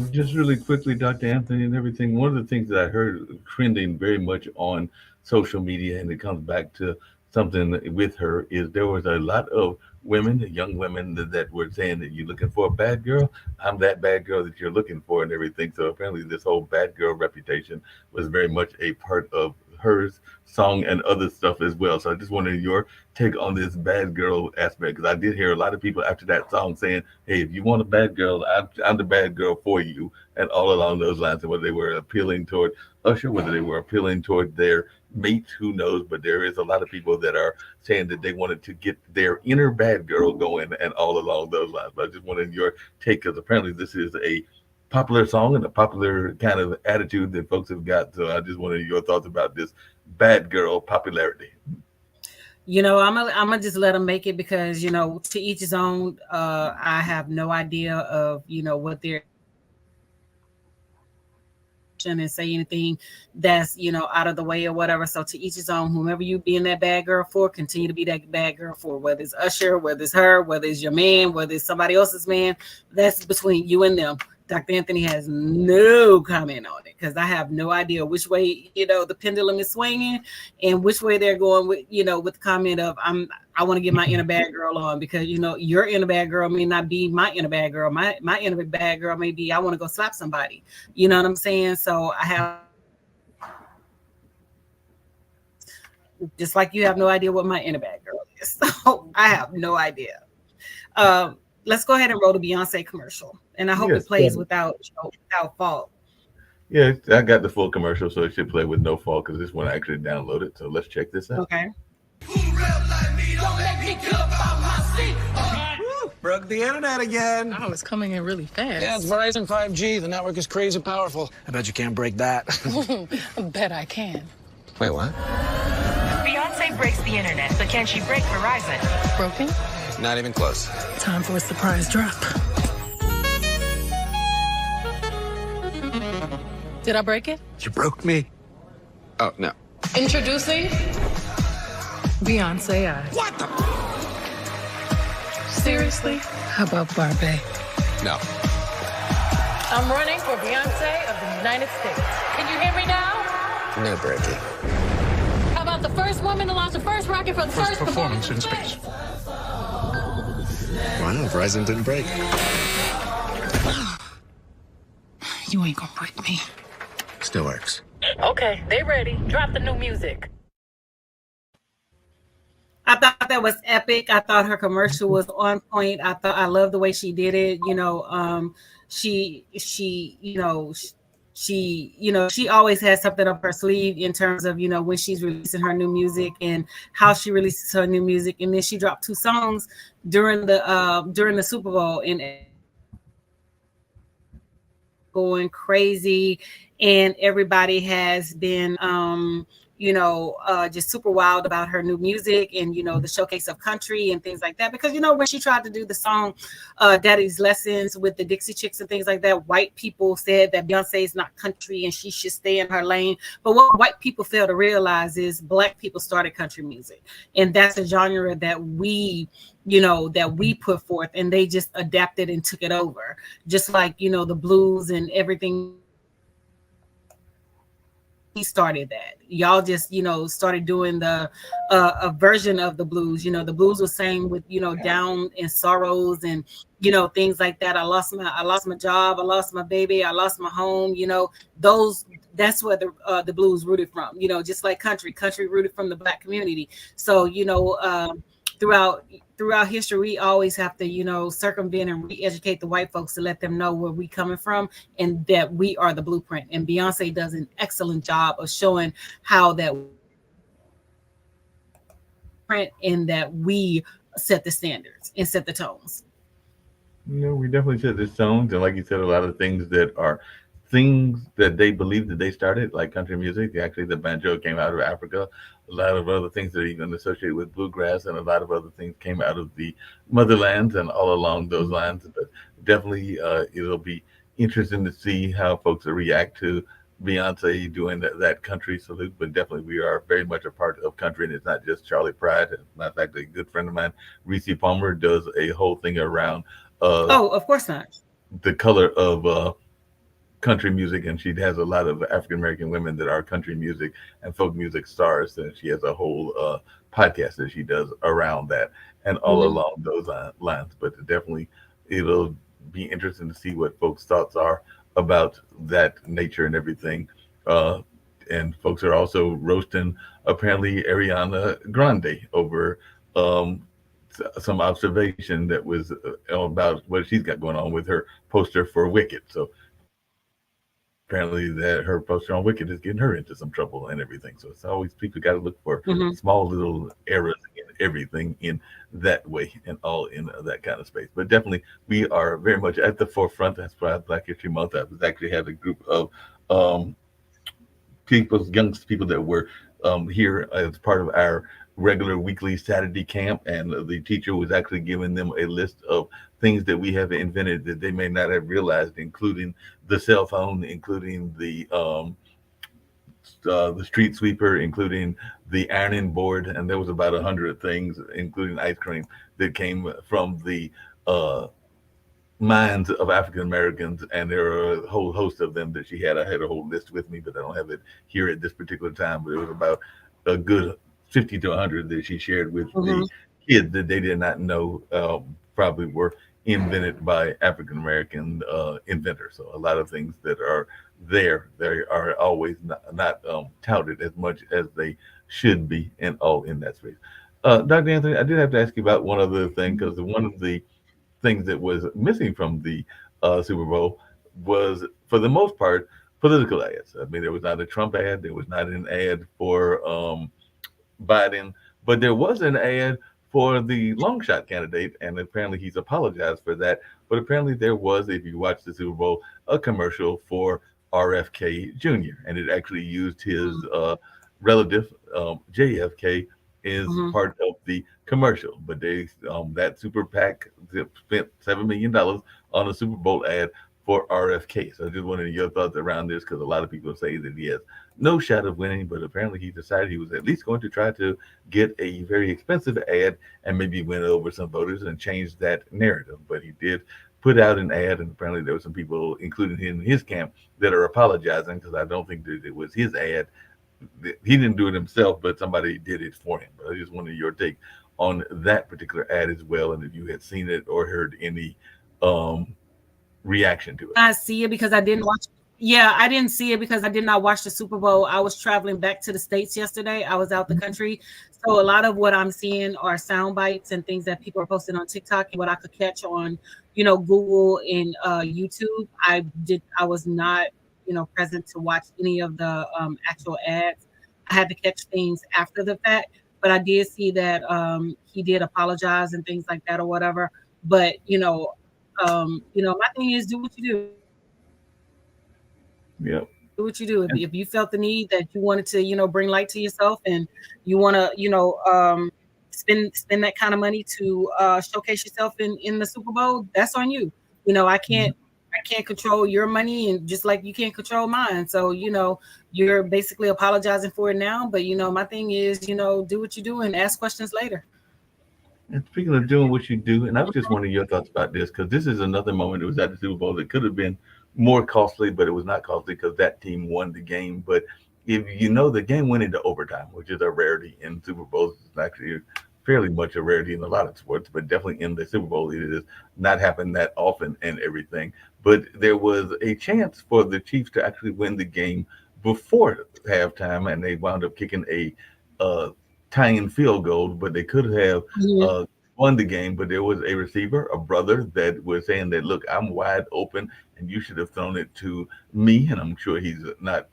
Just really quickly, Dr. Anthony and everything, one of the things that I heard trending very much on social media, and it comes back to something with her, is there was a lot of women, young women that were saying that you're looking for a bad girl. I'm that bad girl that you're looking for and everything. So apparently this whole bad girl reputation was very much a part of her song and other stuff as well. So I just wanted your take on this bad girl aspect, because I did hear a lot of people after that song saying, hey, if you want a bad girl, I'm the bad girl for you, and all along those lines. And whether they were appealing toward Usher, whether they were appealing toward their mate, who knows, but there is a lot of people that are saying that they wanted to get their inner bad girl going and all along those lines. But I just wanted your take, because apparently this is a popular song and a popular kind of attitude that folks have got. So I just wanted your thoughts about this bad girl popularity. I'm gonna just let them make it, because to each his own. I have no idea of what they're and say anything that's out of the way or whatever. So to each his own. Whomever you being that bad girl for, continue to be that bad girl for, whether it's Usher, whether it's her, whether it's your man, whether it's somebody else's man. That's between you and them. Dr. Anthony has no comment on it, because I have no idea which way the pendulum is swinging and which way they're going with with the comment of I want to get my inner bad girl on, because your inner bad girl may not be my inner bad girl. My inner bad girl may be I want to go slap somebody. You know what I'm saying? So I have, just like you have no idea what my inner bad girl is. So I have no idea. Let's go ahead and roll the Beyonce commercial, and I hope it plays without fault. Yeah, I got the full commercial, so it should play with no fault, because this one I actually downloaded. So let's check this out. Okay. Broke the internet again. Oh, it's coming in really fast. Yeah, it's Verizon 5G. The network is crazy powerful. I bet you can't break that. I bet I can. Wait, what? Beyonce breaks the internet, but can she break Verizon? Broken? Not even close. Time for a surprise drop. Did I break it? You broke me. Oh, no. Introducing Beyonce Eyes. What the? Seriously? How about Barbie? No. I'm running for Beyonce of the United States. Can you hear me now? No breaking. How about the first woman to launch the first rocket for the first performance in space? Why not? Verizon didn't break. You ain't gonna break me. Still works. Okay, they ready. Drop the new music. I thought that was epic. I thought her commercial was on point. I love the way she did it. She always has something up her sleeve in terms of, when she's releasing her new music and how she releases her new music. And then she dropped 2 songs during the Super Bowl and going crazy. And everybody has been, just super wild about her new music and, the showcase of country and things like that. Because, when she tried to do the song Daddy's Lessons with the Dixie Chicks and things like that, white people said that Beyonce is not country and she should stay in her lane. But what white people fail to realize is Black people started country music. And that's a genre that we put forth, and they just adapted and took it over. Just like, the blues and everything he started that. Y'all just, started doing the a version of the blues. The blues was sang with, down and sorrows and, things like that. I lost my job. I lost my baby. I lost my home. That's where the blues rooted from. Just like country rooted from the Black community. So, throughout history, we always have to, circumvent and re-educate the white folks to let them know where we coming from and that we are the blueprint. And Beyonce does an excellent job of showing how that print and that we set the standards and set the tones. We definitely set the tones, and like you said, a lot of things that are things that they believe that they started, like country music. Actually, the banjo came out of Africa. A lot of other things that are even associated with bluegrass, and a lot of other things came out of the motherlands and all along those lines. But definitely, it'll be interesting to see how folks react to Beyonce doing that country salute. But definitely, we are very much a part of country, and it's not just Charlie Pride. As a matter of fact, a good friend of mine, Reese Palmer, does a whole thing around. Of course not. The color of country music, and she has a lot of African American women that are country music and folk music stars, and she has a whole podcast that she does around that and all along those lines. But definitely, it'll be interesting to see what folks' thoughts are about that nature and everything. And folks are also roasting apparently Ariana Grande over some observation that was about what she's got going on with her poster for Wicked. So apparently that her poster on Wicked is getting her into some trouble and everything. So it's always people got to look for small little errors in everything in that way and all in that kind of space. But definitely we are very much at the forefront. That's why Black History Month, I was actually had a group of young people that were here as part of our regular weekly Saturday camp, and the teacher was actually giving them a list of things that we have invented that they may not have realized, including the cell phone, including the street sweeper, including the ironing board, and there was about 100 things, including ice cream, that came from the minds of African Americans, and there are a whole host of them that she had. I had a whole list with me, but I don't have it here at this particular time. But it was about a good 50 to 100 that she shared with the kids that they did not know probably were invented by African American inventors. So a lot of things that are there, they are always not touted as much as they should be, and all in that space. Dr. Anthony, I did have to ask you about one other thing, because one of the things that was missing from the Super Bowl was, for the most part, political ads. I mean, there was not a Trump ad, there was not an ad for Biden, but there was an ad for the long shot candidate, and apparently he's apologized for that. But apparently there was, if you watch the Super Bowl, a commercial for RFK Jr., and it actually used his relative JFK is part of the commercial. But they that super PAC spent $7 million on a Super Bowl ad for RFK. So I just wanted your thoughts around this, because a lot of people say that he has no shot of winning, but apparently he decided he was at least going to try to get a very expensive ad and maybe win over some voters and change that narrative. But he did put out an ad, and apparently there were some people, including him in his camp, that are apologizing, because I don't think that it was his ad. He didn't do it himself, but somebody did it for him. But I just wanted your take on that particular ad as well, and if you had seen it or heard any reaction to it. I see it because I didn't watch. Yeah, I didn't see it because I did not watch the Super Bowl. I was traveling back to the States yesterday. I was out the country. So a lot of what I'm seeing are sound bites and things that people are posting on TikTok, and what I could catch on, Google and YouTube. I was not, present to watch any of the actual ads. I had to catch things after the fact, but I did see that he did apologize and things like that or whatever. But, my thing is, do what you do. Yep. Do what you do. If you felt the need that you wanted to, bring light to yourself, and you want to, spend that kind of money to showcase yourself in the Super Bowl, that's on you. I can't control your money, and just like you can't control mine. So, you're basically apologizing for it now. But, my thing is, do what you do and ask questions later. And speaking of doing what you do, and I was just wondering your thoughts about this, because this is another moment that was at the Super Bowl that could have been more costly, but it was not costly because that team won the game. But if you know the game went into overtime, which is a rarity in Super Bowls, it's actually fairly much a rarity in a lot of sports, but definitely in the Super Bowl, it does not happen that often and everything. But there was a chance for the Chiefs to actually win the game before halftime, and they wound up kicking a tying field goal, but they could have won the game. But there was a receiver, a brother, that was saying that, look, I'm wide open, and you should have thrown it to me. And I'm sure he's not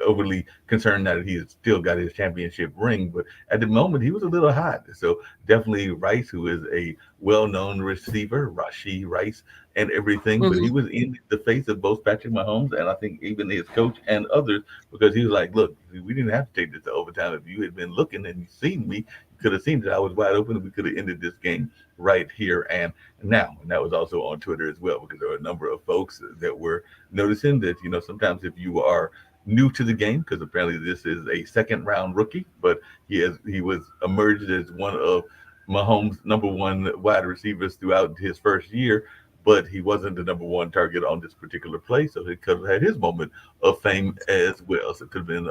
overly concerned that he has still got his championship ring, but at the moment he was a little hot. So definitely Rice, who is a well-known receiver, Rashee Rice and everything, but he was in the face of both Patrick Mahomes and I think even his coach and others, because he was like, look, we didn't have to take this to overtime. If you had been looking and you seen me, you could have seen that I was wide open and we could have ended this game right here and now. And that was also on Twitter as well, because there were a number of folks that were noticing that, you know, sometimes if you are new to the game, because apparently this is a second round rookie, but he was emerged as one of Mahomes' number one wide receivers throughout his first year, but he wasn't the number one target on this particular play, so he could have had his moment of fame as well. So it could have been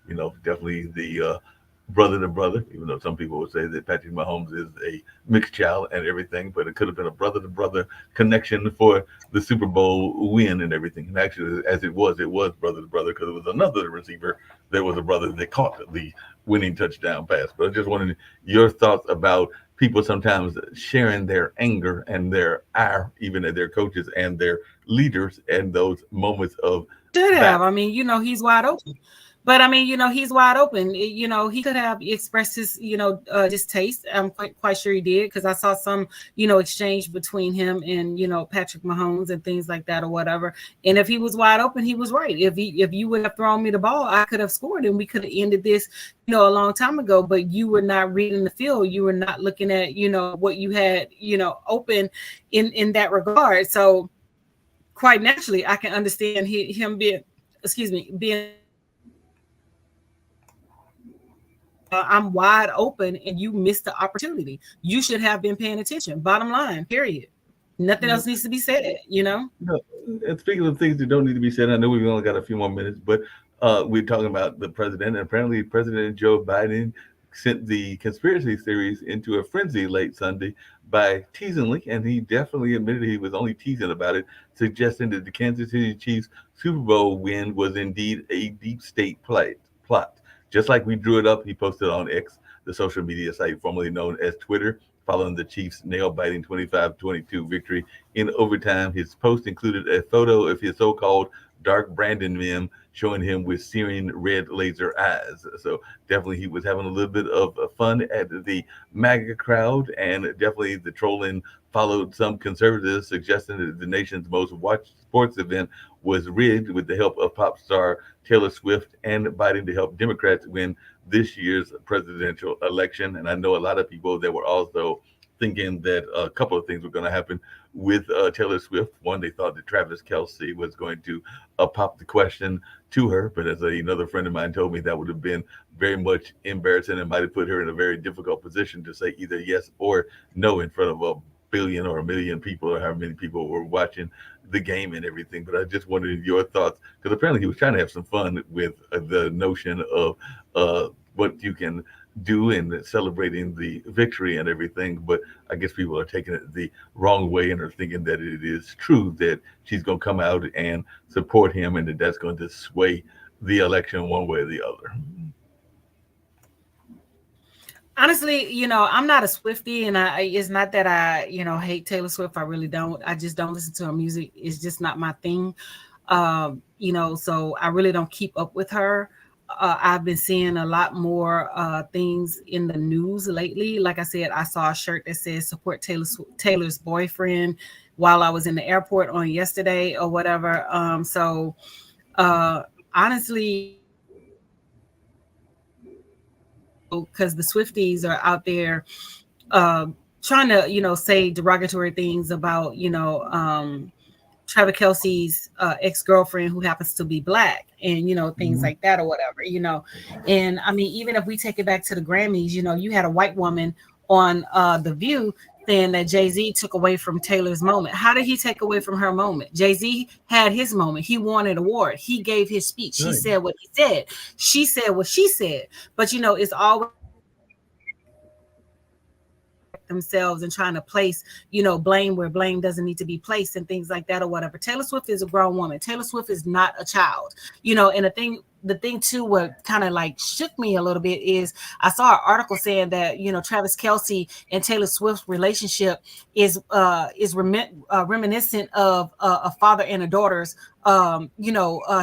you know, definitely the brother to brother, even though some people would say that Patrick Mahomes is a mixed child and everything, but it could have been a brother to brother connection for the Super Bowl win and everything. And actually, as it was brother to brother, because it was another receiver that was a brother that caught the winning touchdown pass. But I just wanted your thoughts about people sometimes sharing their anger and their ire, even at their coaches and their leaders, and those moments of should have. I mean, you know, he's wide open. But I mean, you know, he's wide open. You know, he could have expressed his, you know, distaste. I'm quite sure he did, because I saw some, you know, exchange between him and, you know, Patrick Mahomes and things like that or whatever. And if he was wide open, he was right. If you would have thrown me the ball, I could have scored and we could have ended this, you know, a long time ago. But you were not reading the field. You were not looking at, you know, what you had, you know, open in that regard. So quite naturally, I can understand him being. I'm wide open and you missed the opportunity. You should have been paying attention. Bottom line, period. Nothing else needs to be said, you know? No, and speaking of things that don't need to be said, I know we've only got a few more minutes, but we're talking about the president, and apparently President Joe Biden sent the conspiracy theories into a frenzy late Sunday by teasingly, and he definitely admitted he was only teasing about it, suggesting that the Kansas City Chiefs Super Bowl win was indeed a deep state plot. Just like we drew it up, he posted on X, the social media site formerly known as Twitter, following the Chiefs' nail-biting 25-22 victory in overtime. His post included a photo of his so-called dark Brandon meme showing him with searing red laser eyes. So definitely he was having a little bit of fun at the MAGA crowd, and definitely the trolling followed some conservatives suggesting that the nation's most watched sports event was rigged with the help of pop star Taylor Swift and Biden to help Democrats win this year's presidential election. And I know a lot of people that were also thinking that a couple of things were going to happen with Taylor Swift. One, they thought that Travis Kelce was going to pop the question to her, but as another friend of mine told me, that would have been very much embarrassing and might have put her in a very difficult position to say either yes or no in front of a billion or a million people, or how many people were watching the game and everything. But I just wanted your thoughts, because apparently he was trying to have some fun with the notion of what you can do in celebrating the victory and everything. But I guess people are taking it the wrong way and are thinking that it is true that she's going to come out and support him, and that's going to sway the election one way or the other. Honestly, you know, I'm not a Swiftie, and it's not that I, you know, hate Taylor Swift. I really don't. I just don't listen to her music. It's just not my thing. You know, so I really don't keep up with her. I've been seeing a lot more things in the news lately. Like I said, I saw a shirt that says support Taylor's boyfriend while I was in the airport on yesterday or whatever. So honestly, because the Swifties are out there trying to, you know, say derogatory things about, you know, Travis Kelce's ex-girlfriend who happens to be Black, and, you know, things like that or whatever, you know. And I mean, even if we take it back to the Grammys, you know, you had a white woman on The View saying that Jay-Z took away from Taylor's moment. How did he take away from her moment? Jay-Z had his moment. He won an award. He gave his speech. He said what he said. She said what she said. But it's always themselves and trying to place, blame where blame doesn't need to be placed and things like that or whatever. Taylor Swift is a grown woman. Taylor Swift is not a child, and the thing too, what kind of like shook me a little bit is I saw an article saying that, Travis Kelce and Taylor Swift's relationship is reminiscent of a father and a daughter's,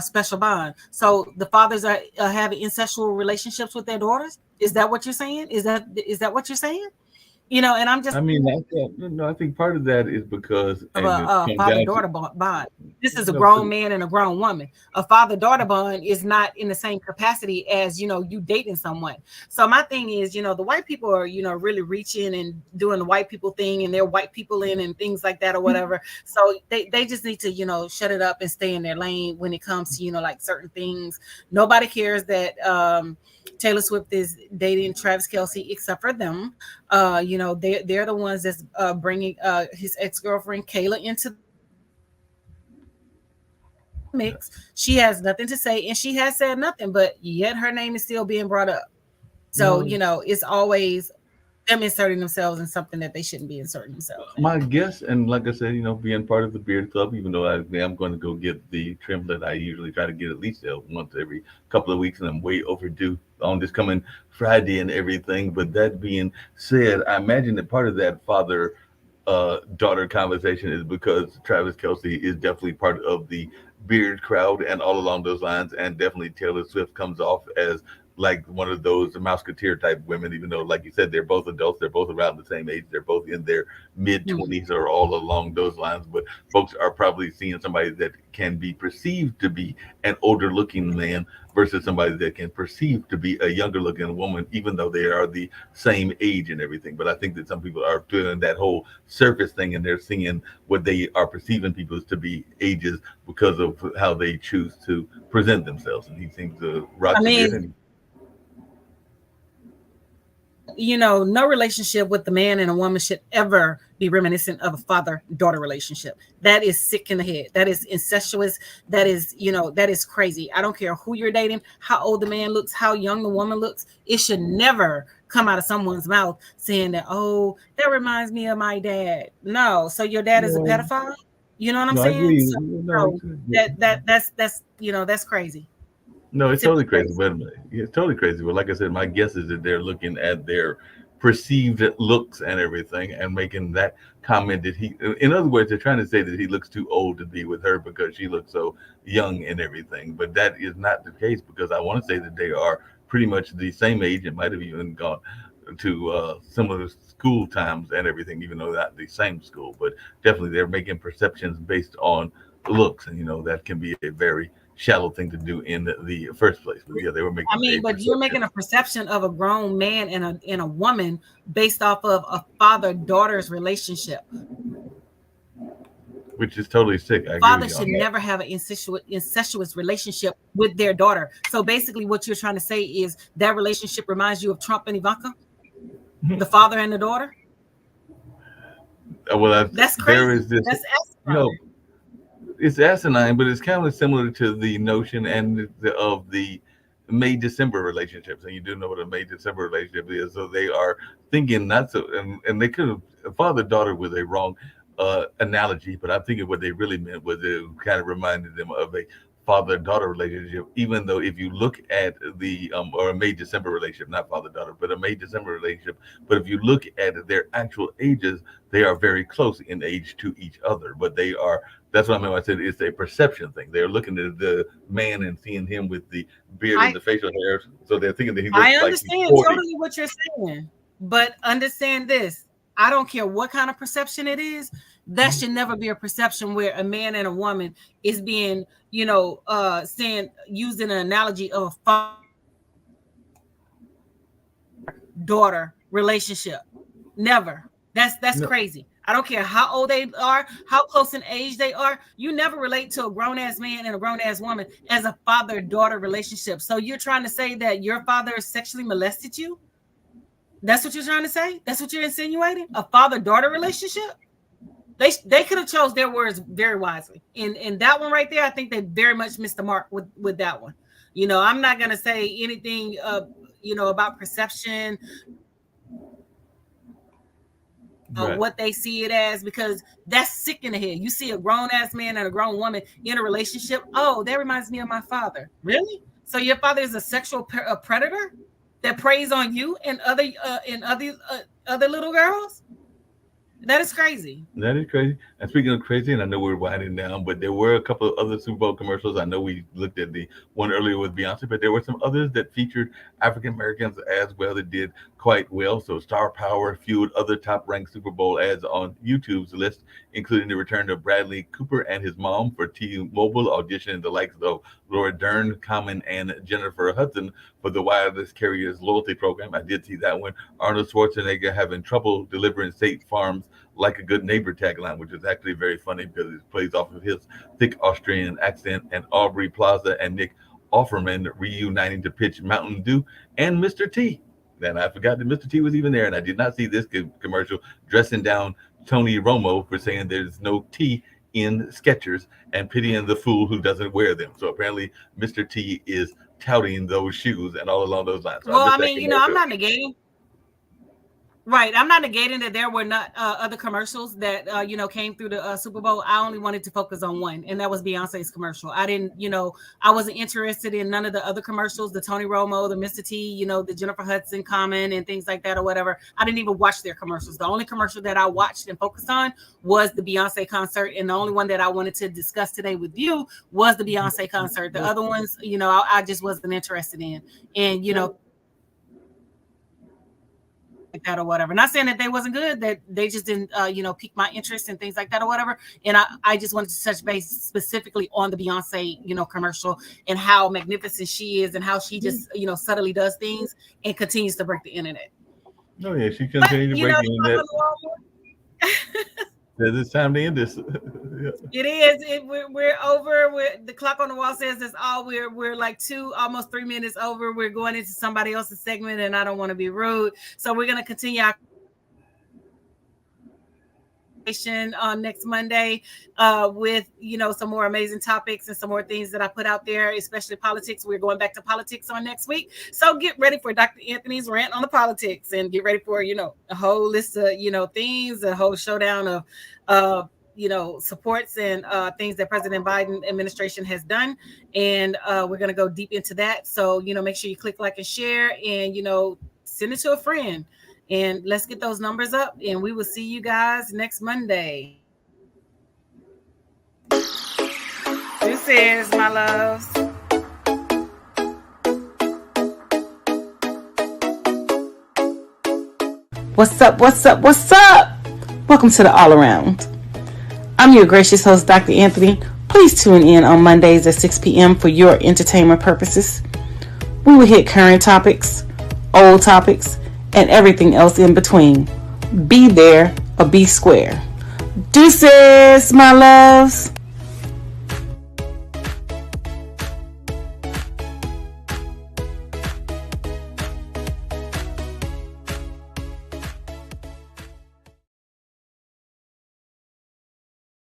special bond. So the fathers are having incestual relationships with their daughters. Is that what you're saying? Is that what you're saying? And I'm just. I mean, I think part of that is because of a father-daughter bond. This is a grown man and a grown woman. A father-daughter bond is not in the same capacity as you dating someone. So my thing is, the white people are really reaching and doing the white people thing, and they're white people in and things like that or whatever. So they just need to shut it up and stay in their lane when it comes to like certain things. Nobody cares that Taylor Swift is dating Travis Kelce except for them. They're the ones that's bringing his ex-girlfriend Kayla into the mix. She has nothing to say, and she has said nothing, but yet her name is still being brought up. So it's always them inserting themselves in something that they shouldn't be inserting themselves in. My guess, and like I said, being part of the Beard Club, even though I am going to go get the trim that I usually try to get at least once every couple of weeks, and I'm way overdue on this coming Friday and everything. But that being said, I imagine that part of that father-daughter conversation is because Travis Kelce is definitely part of the Beard crowd and all along those lines, and definitely Taylor Swift comes off as like one of those Mouseketeer type women, even though, like you said, they're both adults, they're both around the same age, they're both in their mid-20s or all along those lines. But folks are probably seeing somebody that can be perceived to be an older looking man versus somebody that can perceive to be a younger looking woman, even though they are the same age and everything. But I think that some people are doing that whole surface thing, and they're seeing what they are perceiving people to be ages because of how they choose to present themselves. And he seems to rock no relationship with the man and a woman should ever be reminiscent of a father-daughter relationship. That is sick in the head. That is incestuous. That is, that is crazy. I don't care who you're dating, how old the man looks, how young the woman looks. It should never come out of someone's mouth saying that, oh, that reminds me of my dad. No. So your dad is a pedophile? You know what I'm saying? That's crazy. No, it's totally crazy. It's totally crazy. But like I said, my guess is that they're looking at their perceived looks and everything and making that comment that in other words, they're trying to say that he looks too old to be with her because she looks so young and everything. But that is not the case, because I want to say that they are pretty much the same age and might have even gone to similar school times and everything, even though not the same school. But definitely they're making perceptions based on looks, and that can be a very shallow thing to do in the first place. But yeah, they were making. But you're making a perception of a grown man and a woman based off of a father-daughter's relationship, which is totally sick. Father should never have an incestuous relationship with their daughter. So basically, what you're trying to say is that relationship reminds you of Trump and Ivanka, the father and the daughter. Well, that's crazy. There is this. That's it's asinine, but it's kind of similar to the notion of the May-December relationships. And you do know what a May-December relationship is. So they are thinking not so, and they could have, father-daughter was a wrong analogy, but I'm thinking what they really meant was it kind of reminded them of a father-daughter relationship, even though if you look at the or a May-December relationship, not father-daughter, but a May-December relationship, but if you look at their actual ages, they are very close in age to each other. But that's what I meant when I said it's a perception thing. They're looking at the man and seeing him with the beard and the facial hair, so they're thinking that he looks like he's 40. I understand totally what you're saying, but understand this. I don't care what kind of perception it is. That should never be a perception where a man and a woman is being, using an analogy of a father-daughter relationship. Never. That's crazy. I don't care how old they are, how close in age they are. You never relate to a grown-ass man and a grown-ass woman as a father-daughter relationship. So you're trying to say that your father sexually molested you? That's what you're trying to say? That's what you're insinuating? A father-daughter relationship? They could have chose their words very wisely. In that one right there, I think they very much missed the mark with that one. You know, I'm not gonna say anything about perception, what they see it as, because that's sick in the head. You see a grown-ass man and a grown woman in a relationship. Oh, that reminds me of my father. Really? So your father is a sexual predator that preys on you and other little girls? That is crazy. That is crazy. And speaking of crazy, and I know we're winding down, but there were a couple of other Super Bowl commercials. I know we looked at the one earlier with Beyonce, but there were some others that featured African Americans as well that did quite well. So Star Power fueled other top-ranked Super Bowl ads on YouTube's list, including the return of Bradley Cooper and his mom for T-Mobile, auditioning the likes of Laura Dern, Common, and Jennifer Hudson for the wireless carrier's loyalty program. I did see that one. Arnold Schwarzenegger having trouble delivering State Farm's Like a Good Neighbor tagline, which is actually very funny because it plays off of his thick Australian accent, and Aubrey Plaza and Nick Offerman reuniting to pitch Mountain Dew, and Mr. T. And I forgot that Mr. T was even there, and I did not see this commercial dressing down Tony Romo for saying there's no T in Skechers and pitying the fool who doesn't wear them. So apparently Mr. T is touting those shoes and all along those lines. So well, I mean, I'm not negating. Right. I'm not negating that there were not other commercials that, came through the Super Bowl. I only wanted to focus on one, and that was Beyonce's commercial. I didn't, I wasn't interested in none of the other commercials, the Tony Romo, the Mr. T, the Jennifer Hudson Common and things like that or whatever. I didn't even watch their commercials. The only commercial that I watched and focused on was the Beyonce concert. And the only one that I wanted to discuss today with you was the Beyonce concert. The other ones, I just wasn't interested in. And, that or whatever. Not saying that they wasn't good, that they just didn't pique my interest and things like that or whatever. And I just wanted to touch base specifically on the Beyonce commercial and how magnificent she is and how she just subtly does things and continues to break the internet. Oh yeah, she continues to break the internet. It's time to end this. It is. We're over. The clock on the wall says that's all. We're like almost 3 minutes over. We're going into somebody else's segment, and I don't want to be rude, so we're gonna continue our on next Monday with some more amazing topics and some more things that I put out there, especially politics. We're going back to politics on next week, so get ready for Dr. Anthony's rant on the politics and get ready for a whole list of things, a whole showdown of supports and things that President Biden administration has done, and we're going to go deep into that. So make sure you click like and share, and send it to a friend. And let's get those numbers up, and we will see you guys next Monday. This is my loves. What's up? What's up? What's up? Welcome to the All Around. I'm your gracious host, Dr. Anthony. Please tune in on Mondays at 6 p.m. for your entertainment purposes. We will hit current topics, old topics, and everything else in between. Be there or be square. Deuces, my loves.